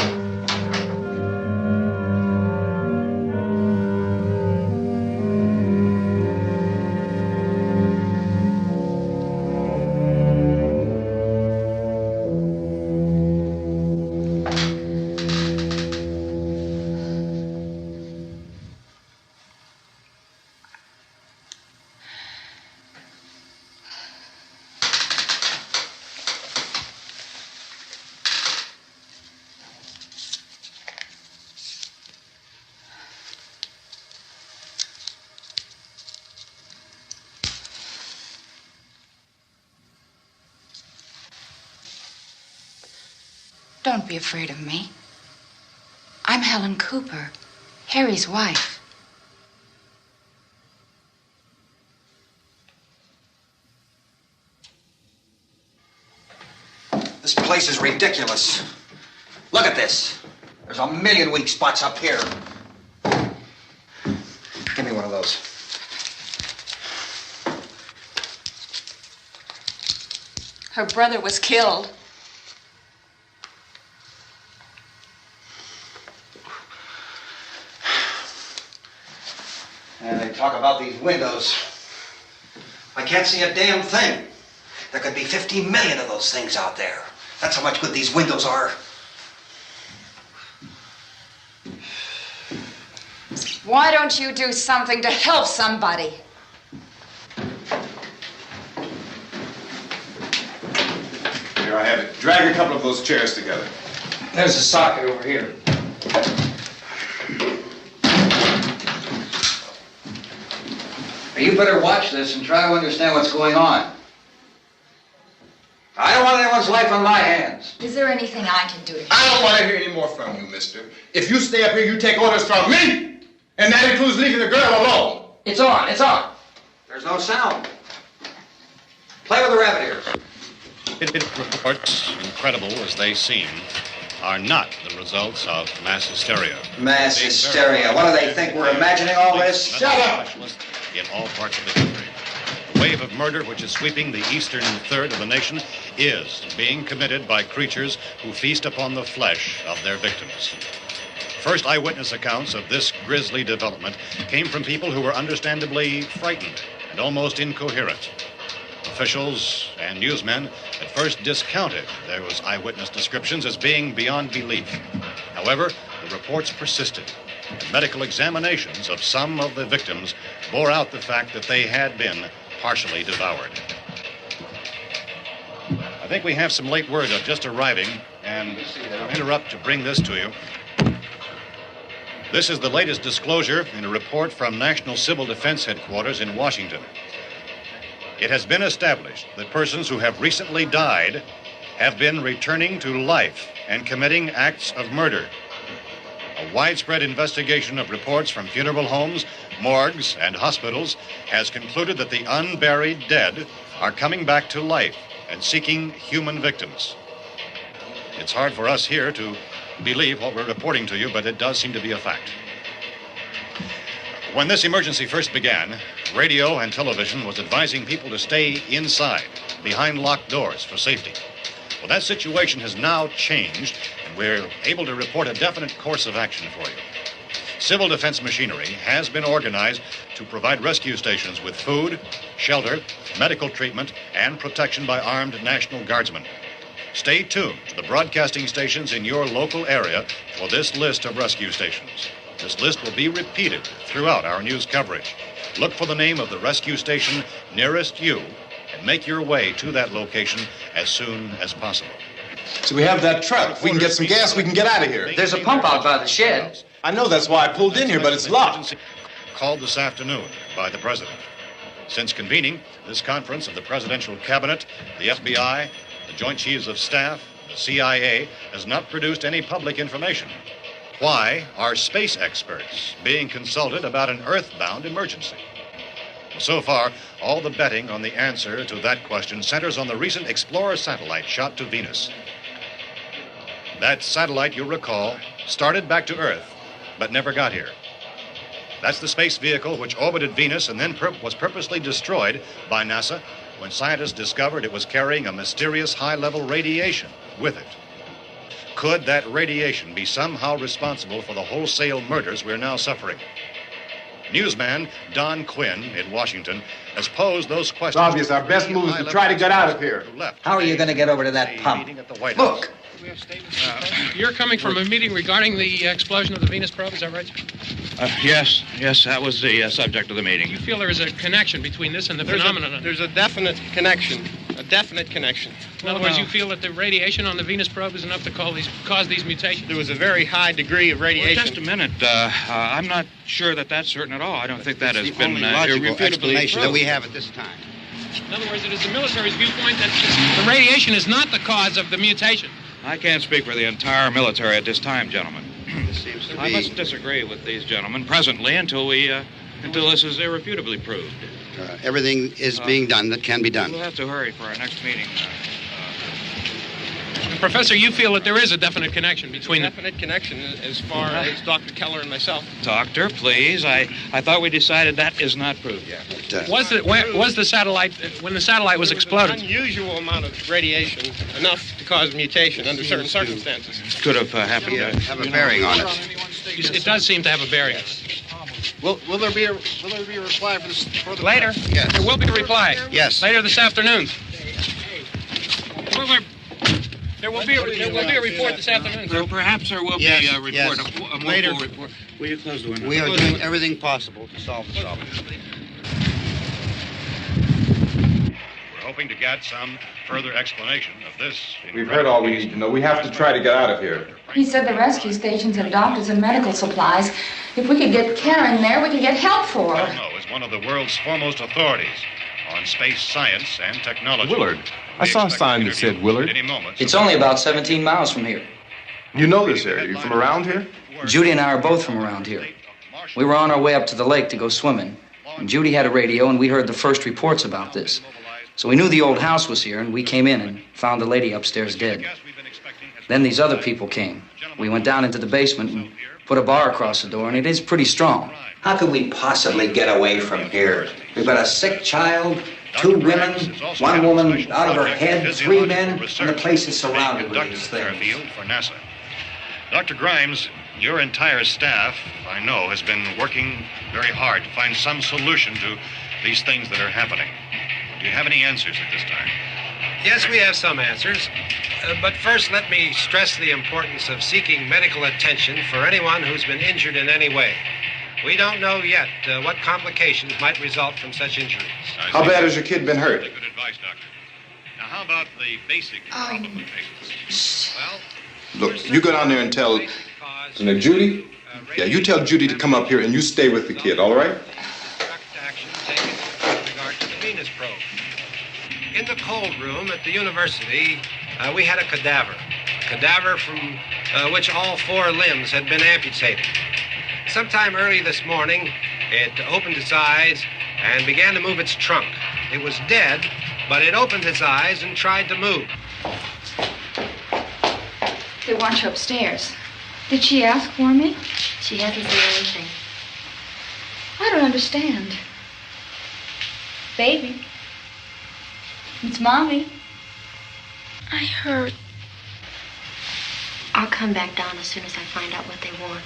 S9: Don't be afraid of me. I'm Helen Cooper, Harry's wife.
S7: This place is ridiculous. Look at this. There's a million weak spots up here. Give me one of those.
S9: Her brother was killed.
S7: And they talk about these windows. I can't see a damn thing. There could be 50 million of those things out there. That's how much good these windows are.
S12: Why don't you do something to help somebody?
S8: Here I have it. Drag a couple of those chairs together.
S6: There's a socket over here. You better watch this and try to understand what's going on. I don't want anyone's life on my hands.
S12: Is there anything I can do to help?
S8: I don't want to hear any more from you, mister. If you stay up here, you take orders from me. And that includes leaving the girl alone.
S6: It's on, it's on.
S7: There's no sound. Play with the rabbit ears.
S3: Reports, incredible as they seem, are not the results of mass hysteria.
S7: Mass hysteria. What do they think? We're imagining all this? Shut up!
S3: In all parts of the country. The wave of murder which is sweeping the eastern third of the nation is being committed by creatures who feast upon the flesh of their victims. First eyewitness accounts of this grisly development came from people who were understandably frightened and almost incoherent. Officials and newsmen at first discounted those eyewitness descriptions as being beyond belief. However, the reports persisted. The medical examinations of some of the victims bore out the fact that they had been partially devoured. I think we have some late word of just arriving, and I'll interrupt to bring this to you. This is the latest disclosure in a report from National Civil Defense Headquarters in Washington. It has been established that persons who have recently died have been returning to life and committing acts of murder. A widespread investigation of reports from funeral homes, morgues, and hospitals has concluded that the unburied dead are coming back to life and seeking human victims. It's hard for us here to believe what we're reporting to you, but it does seem to be a fact. When this emergency first began, radio and television was advising people to stay inside, behind locked doors for safety. Well, that situation has now changed, and we're able to report a definite course of action for you. Civil defense machinery has been organized to provide rescue stations with food, shelter, medical treatment, and protection by armed National Guardsmen. Stay tuned to the broadcasting stations in your local area for this list of rescue stations. This list will be repeated throughout our news coverage. Look for the name of the rescue station nearest you and make your way to that location as soon as possible.
S8: So we have that truck. If we can get some gas, we can get out of here.
S6: There's a pump out by the shed.
S8: I know, that's why I pulled in here, but it's locked.
S3: Called this afternoon by the president. Since convening this conference of the presidential cabinet, the FBI, the Joint Chiefs of Staff, the CIA has not produced any public information. Why are space experts being consulted about an earthbound emergency? So far, all the betting on the answer to that question centers on the recent Explorer satellite shot to Venus. That satellite, you'll recall, started back to Earth, but never got here. That's the space vehicle which orbited Venus and then was purposely destroyed by NASA when scientists discovered it was carrying a mysterious high-level radiation with it. Could that radiation be somehow responsible for the wholesale murders we're now suffering? Newsman Don Quinn in Washington has posed those questions.
S11: It's obvious our best move is to try to get out of here.
S7: How are you going to get over to that pump?
S6: Look!
S13: You're coming from a meeting regarding the explosion of the Venus probe, is that right?
S14: Yes, that was the subject of the meeting.
S13: You feel there is a connection between this and the phenomenon?
S15: There's a definite connection. A definite connection.
S13: In other words, you feel that the radiation on the Venus probe is enough to cause these mutations?
S15: There was a very high degree of radiation.
S14: Well, just a minute. I'm not sure that that's certain at all. I don't think that has been
S15: logical explanation
S14: proved.
S15: that we have at this time.
S13: In other words, it is the military's viewpoint that the radiation is not the cause of the mutation.
S14: I can't speak for the entire military at this time, gentlemen.
S15: This seems to
S14: I
S15: be...
S14: must disagree with these gentlemen presently until this is irrefutably proved.
S15: Everything is being done that can be done.
S14: We'll have to hurry for our next meeting.
S13: Professor, you feel that there is a definite connection between them?
S15: Definite connection as far as Dr. Keller and myself.
S14: Doctor, please. I thought we decided that is not proved yet.
S13: Was the satellite, when the satellite was exploded?
S15: An unusual amount of radiation, enough to cause mutation under certain circumstances.
S14: Could have happened.
S15: Have a bearing on it.
S13: It does seem to have a bearing.
S15: Will there be a reply for this?
S13: Later?
S15: Yes.
S13: There will be a reply.
S15: Yes.
S13: Later this afternoon. There will be a report this afternoon.
S14: Well, perhaps there will be a report.
S16: Yes.
S14: A
S16: Later.
S14: full report. Will you close the window?
S16: We are doing everything possible to solve the problem.
S3: We're hoping to get some further explanation of this.
S8: We've heard all we need to know. We have to try to get out of here.
S9: He said the rescue stations have doctors and medical supplies. If we could get care in there, we could get help for her.
S3: Cosmo is one of the world's foremost authorities on space science and technology.
S4: Willard. I saw a sign that said Willard.
S3: Any moment.
S6: It's only about 17 miles from here.
S8: You know this area. You from around here?
S6: Judy and I are both from around here. We were on our way up to the lake to go swimming, and Judy had a radio, and we heard the first reports about this. So we knew the old house was here, and we came in and found the lady upstairs dead. Then these other people came. We went down into the basement and put a bar across the door, and it is pretty strong.
S7: How could we possibly get away from here? We've got a sick child, 2 women, 1 woman out of her head, 3 men, and the place is surrounded with these things.
S3: For NASA. Dr. Grimes, your entire staff, I know, has been working very hard to find some solution to these things that are happening. Do you have any answers at this time?
S15: Yes, we have some answers. But first, let me stress the importance of seeking medical attention for anyone who's been injured in any way. We don't know yet what complications might result from such injuries.
S8: How bad has your kid been hurt?
S3: Good advice, Doctor. Now, how about the basic problem of patients? Well,
S8: Look, you go down there and tell... Judy? Yeah, you tell Judy to come up here and you stay with the kid, all right?
S15: Action taken with regard to the Venus probe. In the cold room at the university, we had a cadaver from which all 4 limbs had been amputated. Sometime early this morning, it opened its eyes and began to move its trunk. It was dead, but it opened its eyes and tried to move.
S9: They want you upstairs. Did she ask for me?
S17: She hasn't said anything.
S9: I don't understand. Baby. It's Mommy.
S17: I heard. I'll come back down as soon as I find out what they want.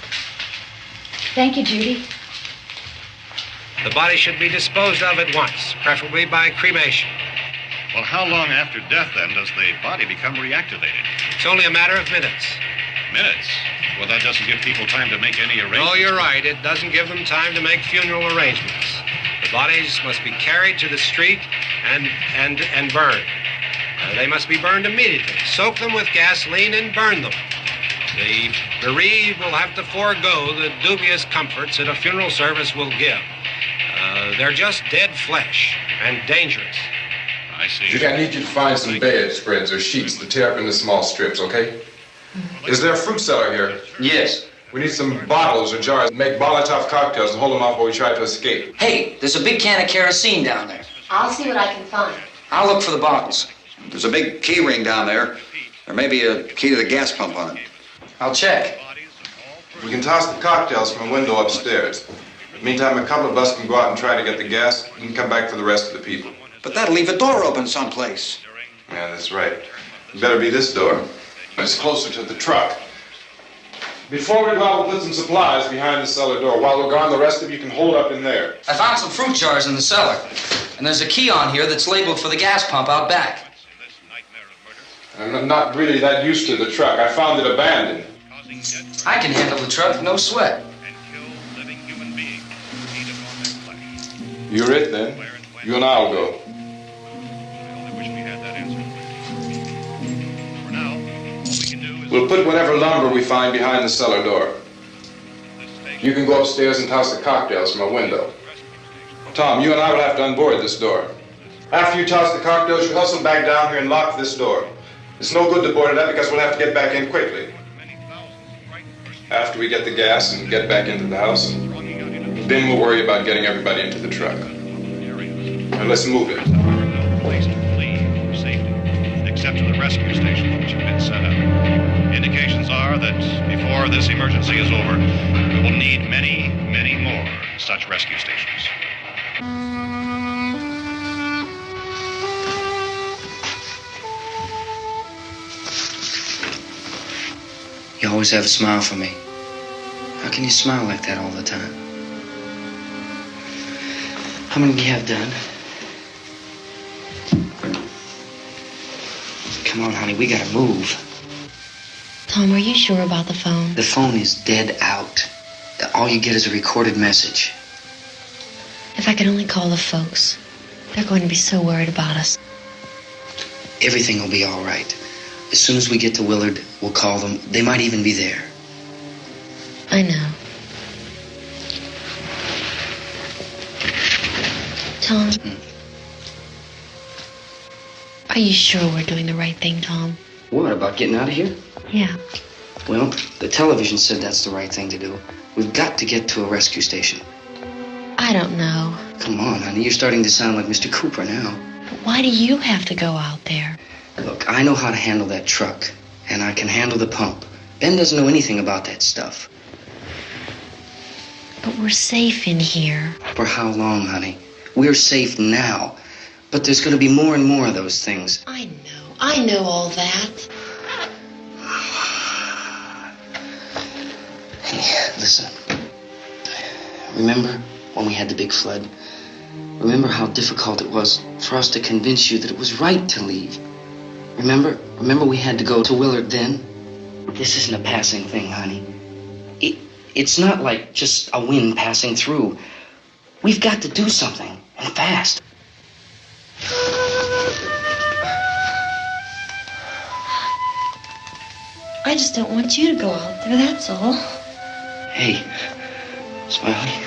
S9: Thank you, Judy.
S15: The body should be disposed of at once, preferably by cremation.
S3: Well, how long after death, then, does the body become reactivated?
S15: It's only a matter of minutes.
S3: Minutes? Well, that doesn't give people time to make any arrangements.
S15: No, you're right. It doesn't give them time to make funeral arrangements. The bodies must be carried to the street and burned. They must be burned immediately. Soak them with gasoline and burn them. The bereaved will have to forego the dubious comforts that a funeral service will give. They're just dead flesh and dangerous.
S3: I see.
S8: Judy, I need you to find some bedspreads or sheets to tear up into small strips, okay? Is there a fruit cellar here?
S6: Yes.
S8: We need some bottles or jars. Make Molotov cocktails and hold them off while we try to escape.
S6: Hey, there's a big can of kerosene down there.
S17: I'll see what I can find.
S6: I'll look for the bottles.
S7: There's a big key ring down there. There may be a key to the gas pump on it.
S6: I'll check.
S8: We can toss the cocktails from a window upstairs. Meantime, a couple of us can go out and try to get the gas and come back for the rest of the people.
S7: But that'll leave a door open someplace.
S8: Yeah, that's right. It better be this door. It's closer to the truck. Before we go out, we'll put some supplies behind the cellar door. While we're gone, the rest of you can hold up in there.
S6: I found some fruit jars in the cellar. And there's a key on here that's labeled for the gas pump out back.
S8: I'm not really that used to the truck. I found it abandoned.
S6: I can handle the truck, no sweat.
S8: You're it, then. You and I'll go. We'll put whatever lumber we find behind the cellar door. You can go upstairs and toss the cocktails from a window. Tom, you and I will have to unboard this door. After you toss the cocktails, you hustle back down here and lock this door. It's no good to board it up because we'll have to get back in quickly. After we get the gas and get back into the house, then we'll worry about getting everybody into the truck. Now let's move it.
S3: No place to flee for safety, except to the rescue stations which have been set up. Indications are that before this emergency is over, we will need many, many more such rescue stations.
S6: You always have a smile for me. How can you smile like that all the time? How many do you have done? Come on, honey, we gotta move.
S18: Tom, are you sure about the phone?
S6: The phone is dead out. All you get is a recorded message.
S18: If I could only call the folks. They're going to be so worried about us.
S6: Everything will be all right. As soon as we get to Willard, we'll call them. They might even be there.
S18: I know. Tom? Are you sure we're doing the right thing, Tom?
S6: What, about getting out of here?
S18: Yeah.
S6: Well, the television said that's the right thing to do. We've got to get to a rescue station.
S18: I don't know.
S6: Come on, honey. You're starting to sound like Mr. Cooper now.
S18: But why do you have to go out there?
S6: Look, I know how to handle that truck, and I can handle the pump. Ben doesn't know anything about that stuff.
S18: But we're safe in here.
S6: For how long, honey? We're safe now. But there's going to be more and more of those things.
S18: I know all that.
S6: Hey, listen. Remember when we had the big flood? Remember how difficult it was for us to convince you that it was right to leave? Remember we had to go to Willard then? This isn't a passing thing, honey. It's not like just a wind passing through. We've got to do something, and fast.
S18: I just don't want you to go out there, that's all.
S6: Hey, Smiley.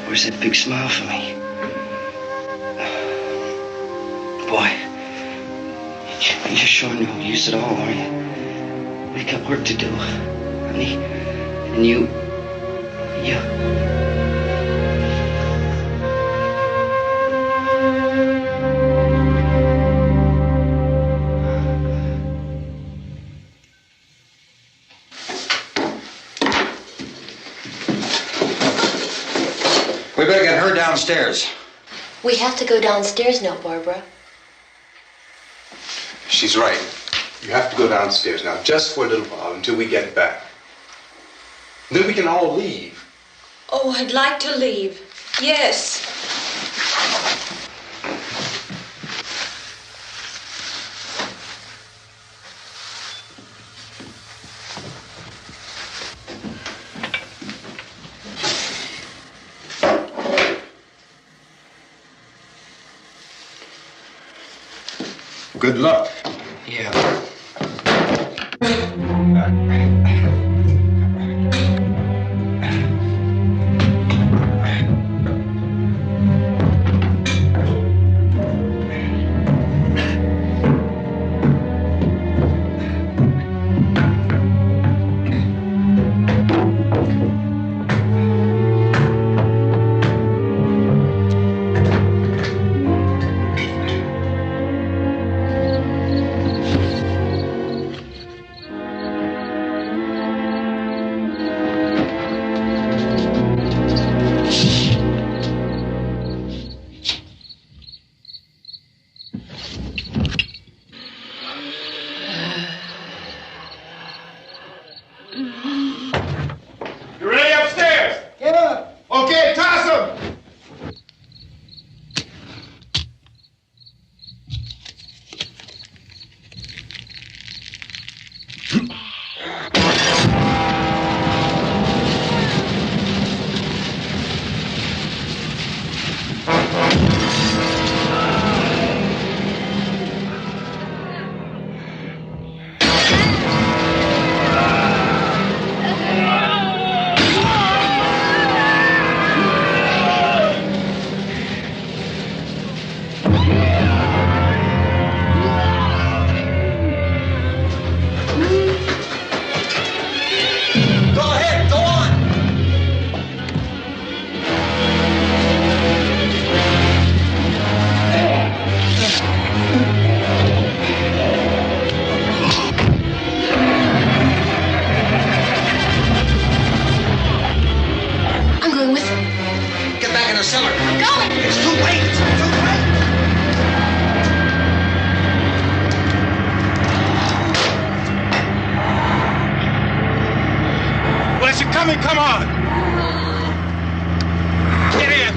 S6: Where's that big smile for me? Boy, you're sure no use at all, are you? We've got work to do, honey. And you...
S7: We better get her downstairs.
S17: We have to go downstairs now, Barbara.
S4: She's right. You have to go downstairs now, just for a little while, until we get back. Then we can all leave.
S5: Oh, I'd like to leave. Yes.
S4: Good luck.
S6: Yeah.
S11: Come on! Get in!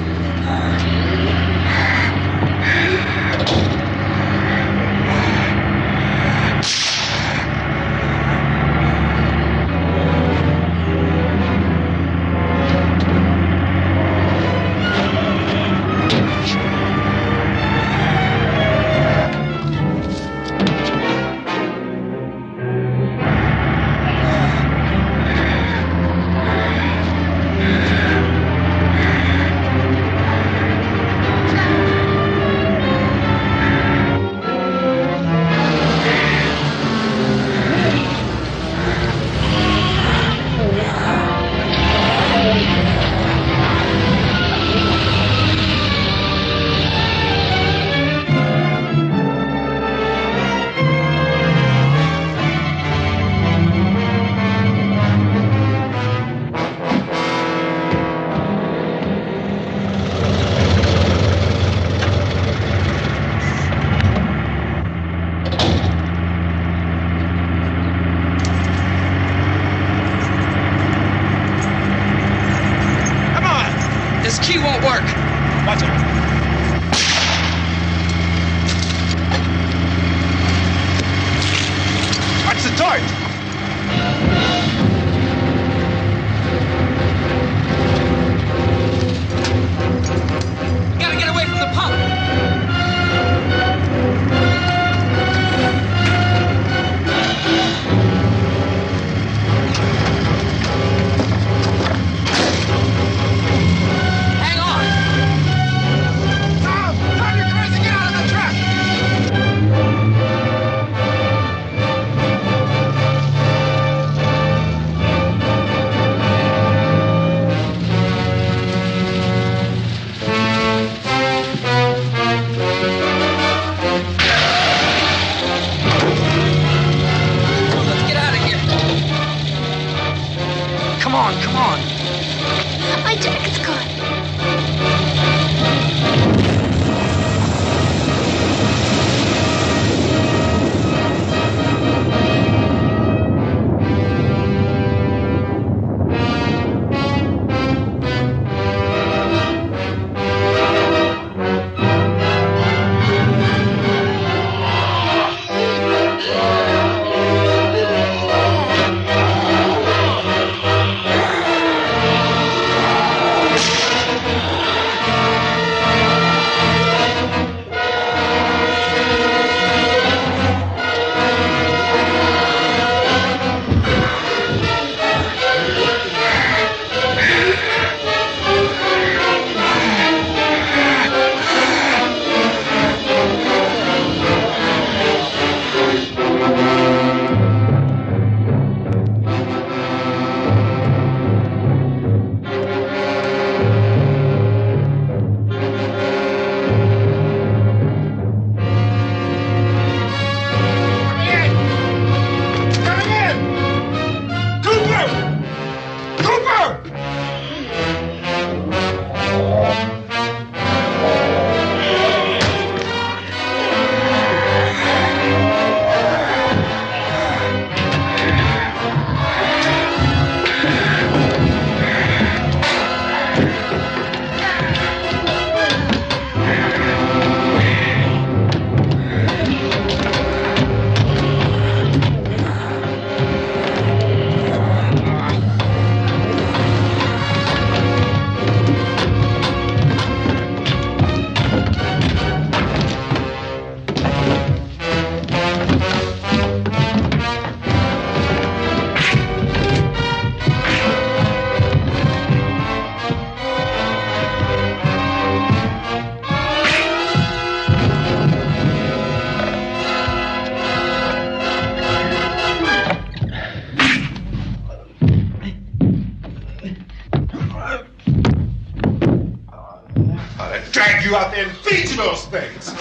S8: see those things.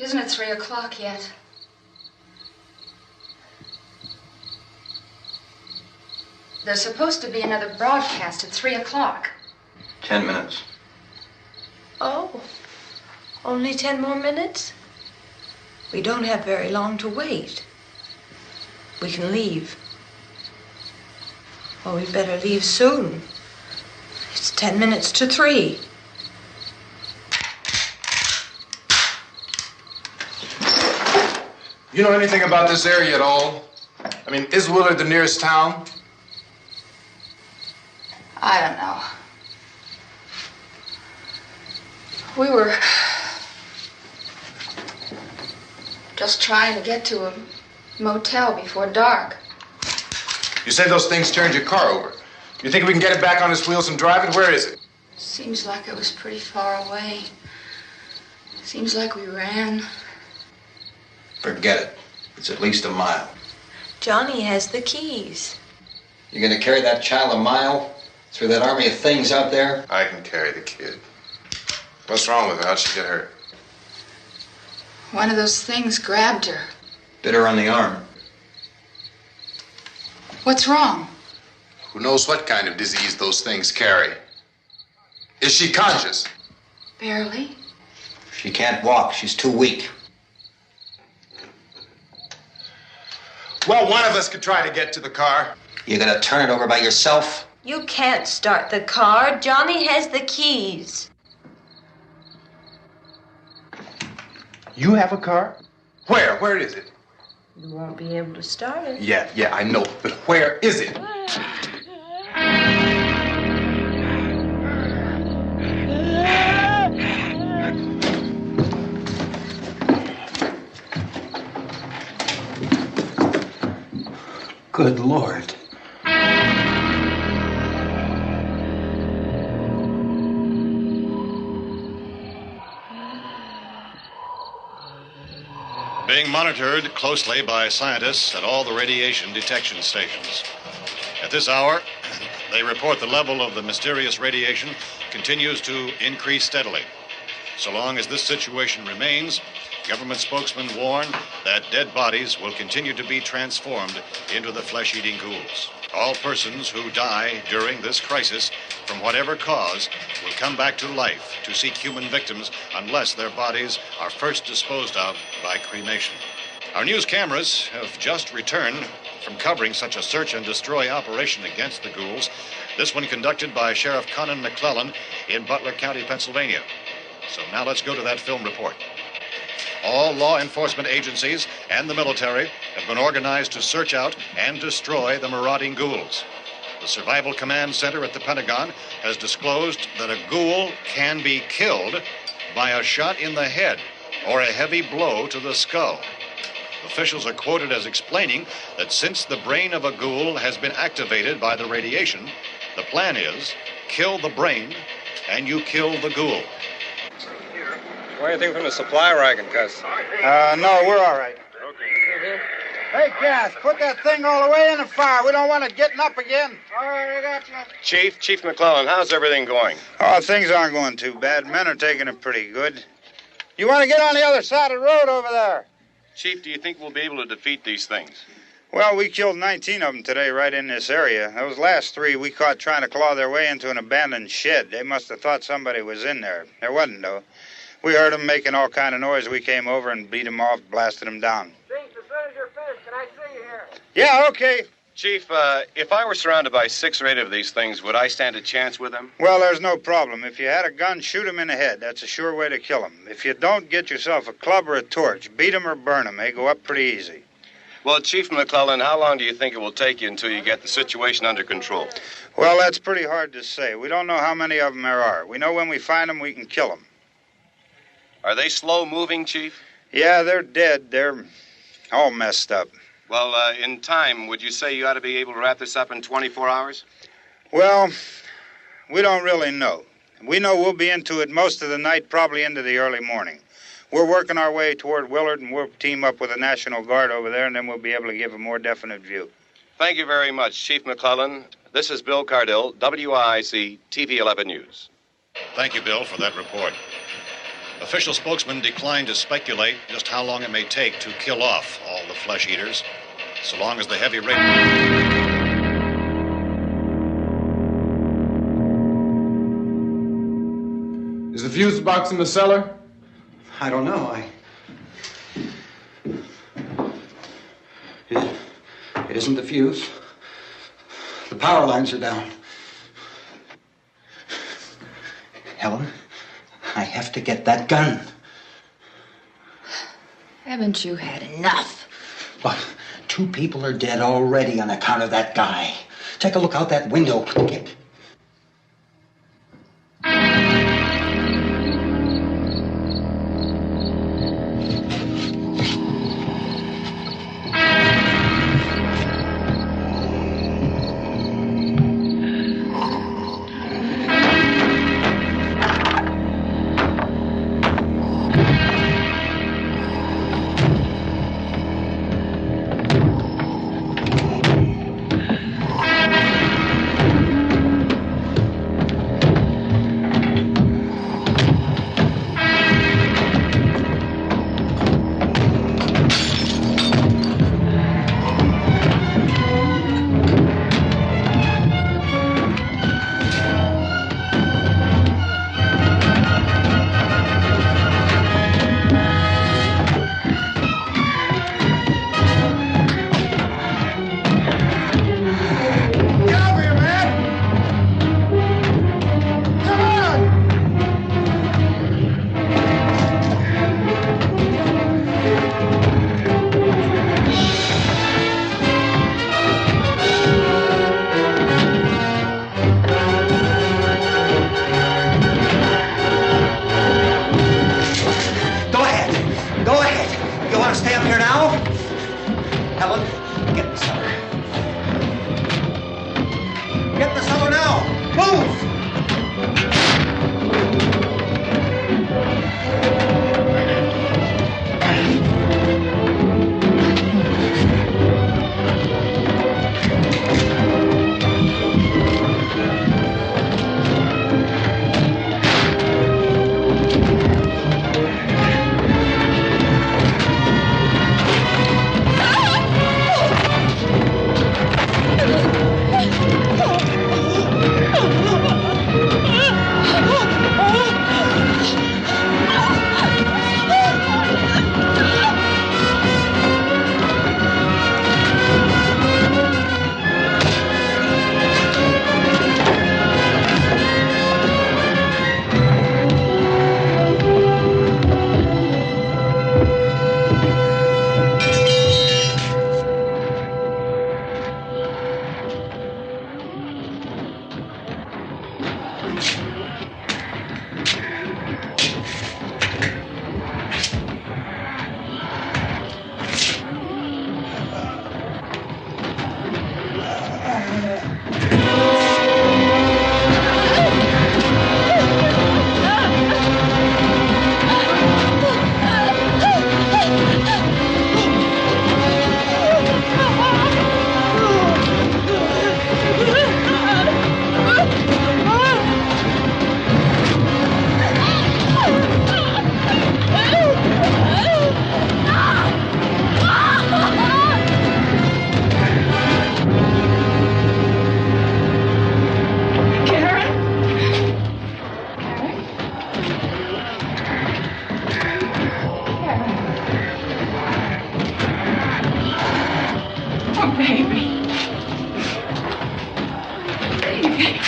S12: Isn't it 3 o'clock yet? There's supposed to be another broadcast at 3 o'clock.
S6: 10 minutes.
S5: Oh, only 10 more minutes? We don't have very long to wait. We can leave. Well, we better leave soon. It's 10 minutes to 3.
S8: You know anything about this area at all? I mean, is Willard the nearest town?
S12: I don't know. We were just trying to get to a motel before dark.
S8: You say those things turned your car over. You think we can get it back on its wheels and drive it? Where is it?
S12: Seems like it was pretty far away. Seems like we ran.
S6: Forget it. It's at least a mile.
S5: Johnny has the keys.
S6: You're gonna carry that child a mile through that army of things out there?
S8: I can carry the kid. What's wrong with her? How'd she get hurt?
S12: One of those things grabbed her.
S6: Bit her on the arm.
S12: What's wrong?
S8: Who knows what kind of disease those things carry? Is she conscious?
S12: Barely.
S6: She can't walk. She's too weak.
S8: Well, one of us could try to get to the car.
S6: You gonna turn it over by yourself?
S5: You can't start the car. Johnny has the keys.
S8: You have a car? Where? Where is it?
S5: You won't be able to start it.
S8: Yeah, I know. But where is it?
S7: Good Lord.
S3: Being monitored closely by scientists at all the radiation detection stations. At this hour, they report the level of the mysterious radiation continues to increase steadily. So long as this situation remains, government spokesmen warn that dead bodies will continue to be transformed into the flesh-eating ghouls. All persons who die during this crisis, from whatever cause, will come back to life to seek human victims unless their bodies are first disposed of by cremation. Our news cameras have just returned from covering such a search and destroy operation against the ghouls, this one conducted by Sheriff Conan McClellan in Butler County, Pennsylvania. So now let's go to that film report. All law enforcement agencies and the military have been organized to search out and destroy the marauding ghouls. The Survival Command Center at the Pentagon has disclosed that a ghoul can be killed by a shot in the head or a heavy blow to the skull. Officials are quoted as explaining that since the brain of a ghoul has been activated by the radiation, the plan is kill the brain and you kill the ghoul.
S19: Want anything from the supply wagon, Cuss?
S16: No, we're all right. Hey, Cass, put that thing all the way in the fire. We don't want it getting up again. All right, I got you.
S8: Chief McClellan, how's everything going?
S16: Oh, things aren't going too bad. Men are taking it pretty good. You want to get on the other side of the road over there?
S8: Chief, do you think we'll be able to defeat these things?
S16: Well, we killed 19 of them today right in this area. Those last 3 we caught trying to claw their way into an abandoned shed. They must have thought somebody was in there. There wasn't, though. We heard them making all kind of noise. We came over and beat them off, blasted them down.
S10: Chief, as soon as you're finished, can I see you here?
S16: Yeah, okay.
S8: Chief, if I were surrounded by 6 or 8 of these things, would I stand a chance with them?
S16: Well, there's no problem. If you had a gun, shoot them in the head. That's a sure way to kill them. If you don't, get yourself a club or a torch. Beat them or burn them. They go up pretty easy.
S8: Well, Chief McClellan, how long do you think it will take you until you get the situation under control?
S16: Well, that's pretty hard to say. We don't know how many of them there are. We know when we find them, we can kill them.
S8: Are they slow-moving, Chief?
S16: Yeah, they're dead. They're all messed up.
S8: Well, in time, would you say you ought to be able to wrap this up in 24 hours?
S16: Well, we don't really know. We know we'll be into it most of the night, probably into the early morning. We're working our way toward Willard, and we'll team up with the National Guard over there, and then we'll be able to give a more definite view.
S8: Thank you very much, Chief McClellan. This is Bill Cardill, WIC TV 11 News.
S3: Thank you, Bill, for that report. Official spokesman declined to speculate just how long it may take to kill off all the flesh eaters, so long as the heavy rain...
S4: Is the fuse box in the cellar?
S7: I don't know. It isn't the fuse. The power lines are down. Helen, I have to get that gun.
S5: Haven't you had enough?
S7: But 2 people are dead already on account of that guy. Take a look out that window. Get...
S9: Oh, baby. Baby.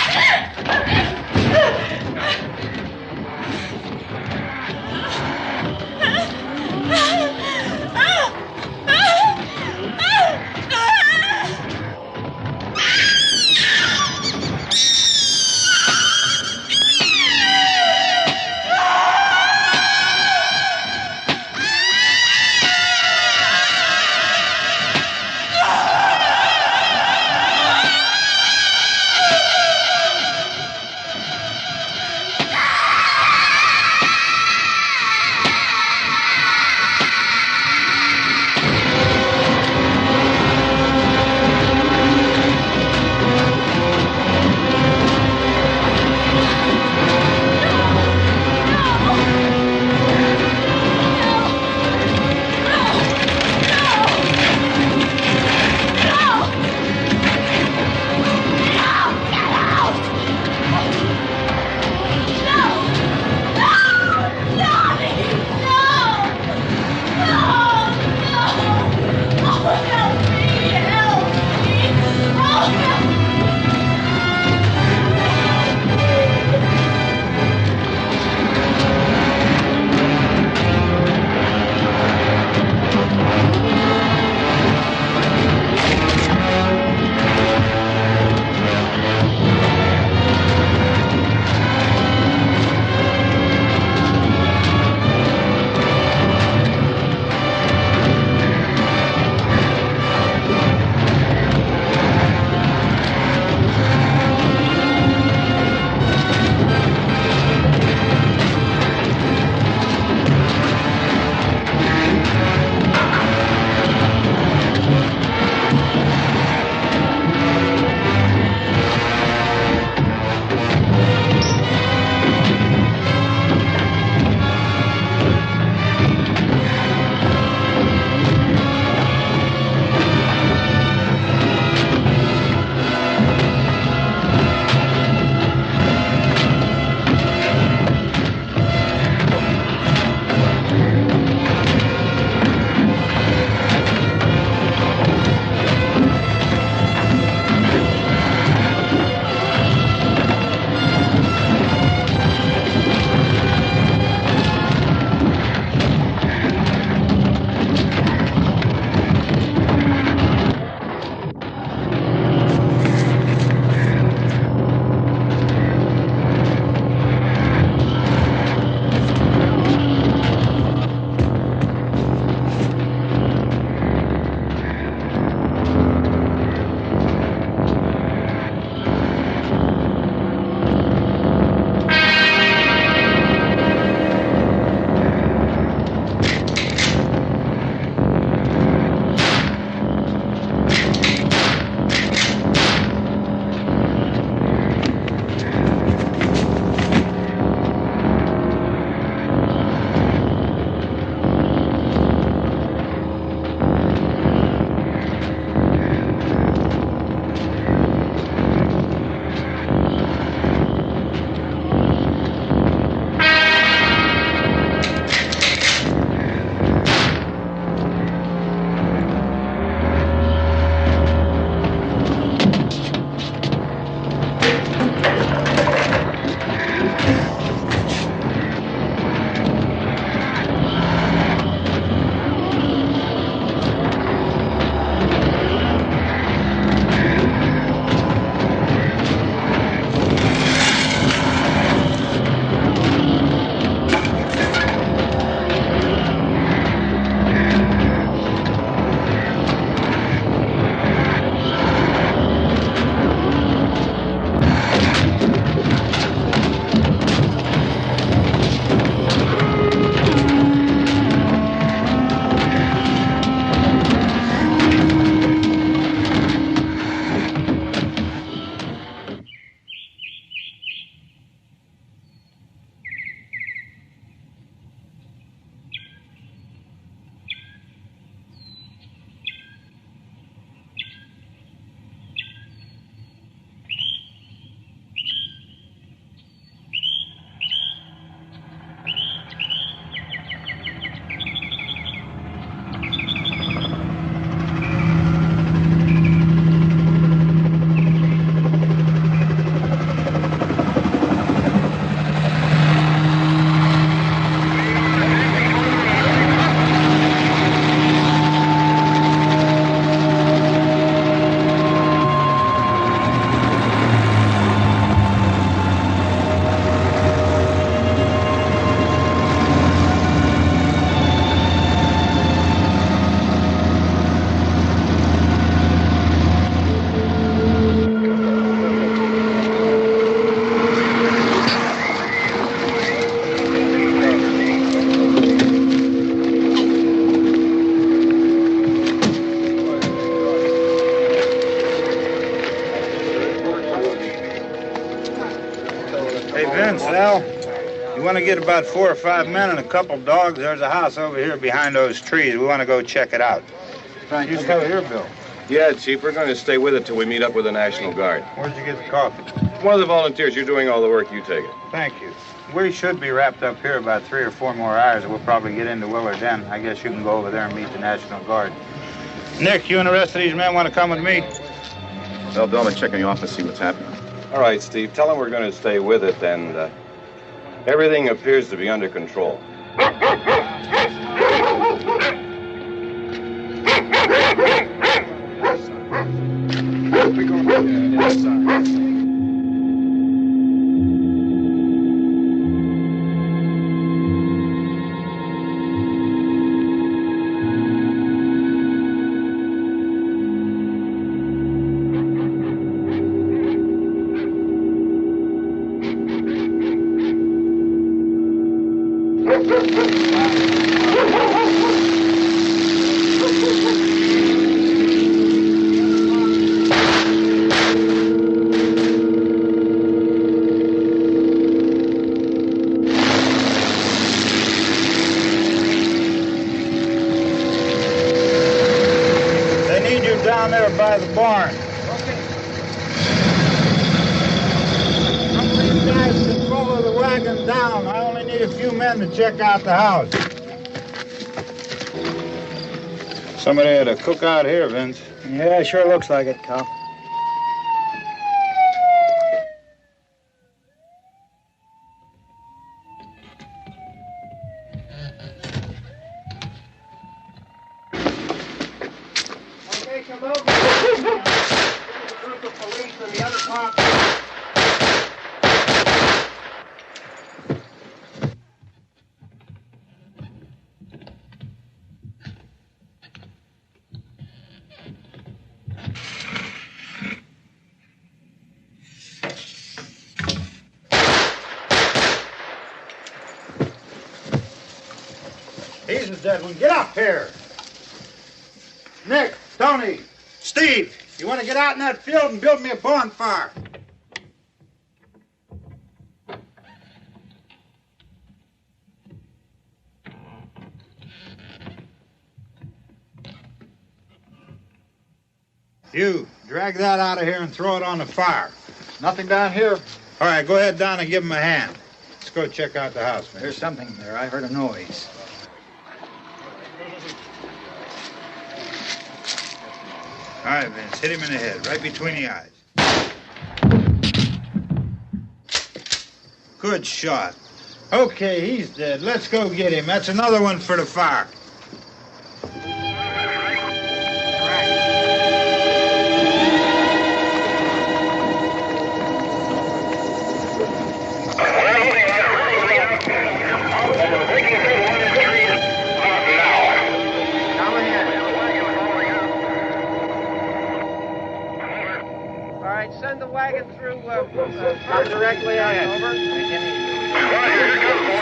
S16: Al, you want to get about 4 or 5 men and a couple dogs? There's a house over here behind those trees. We want to go check it out. You still here, Bill?
S8: Yeah, Chief, we're going to stay with it till we meet up with the National Guard.
S16: Where'd you get the coffee?
S8: One of the volunteers. You're doing all the work. You take it.
S16: Thank you. We should be wrapped up here about 3 or 4 more hours. We'll probably get into Willard then. I guess you can go over there and meet the National Guard. Nick, you and the rest of these men want to come with me?
S8: Well, Bill, I'm checking the office, see what's happening. All right, Steve. Tell them we're going to stay with it, and everything appears to be under control.
S16: Down there by the barn. Some of these guys can follow the wagon down. I only need a few men to check out the house. Somebody had a cook out here, Vince.
S20: Yeah, sure looks like it, Cal.
S16: He's the dead one. Get up here. Nick, Tony, Steve, you want to get out in that field and build me a bonfire? You, drag that out of here and throw it on the fire.
S20: Nothing down here.
S16: All right, go ahead down and give him a hand. Let's go check out the house, man.
S20: There's something there. I heard a noise.
S16: All right, Vince, hit him in the head, right between the eyes. Good shot. Okay, he's dead. Let's go get him. That's another one for the fire.
S10: Send the wagon through directly out. Over.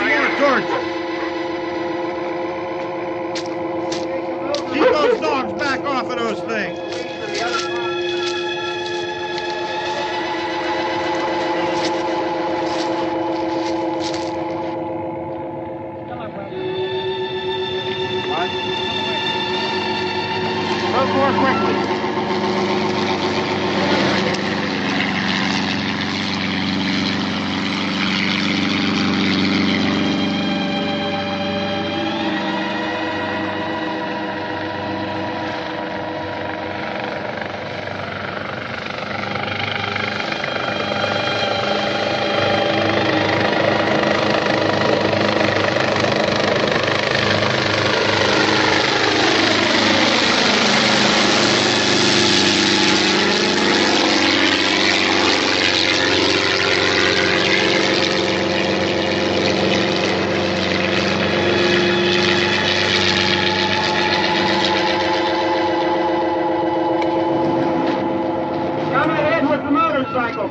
S16: More torches. Keep those dogs back off of those things.
S10: Go more quickly.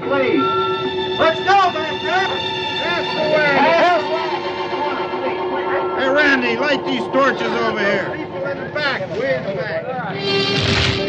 S16: Please. Let's go back there. That's the way. Hey, Randy, light these torches over here. People in the back, way in the back.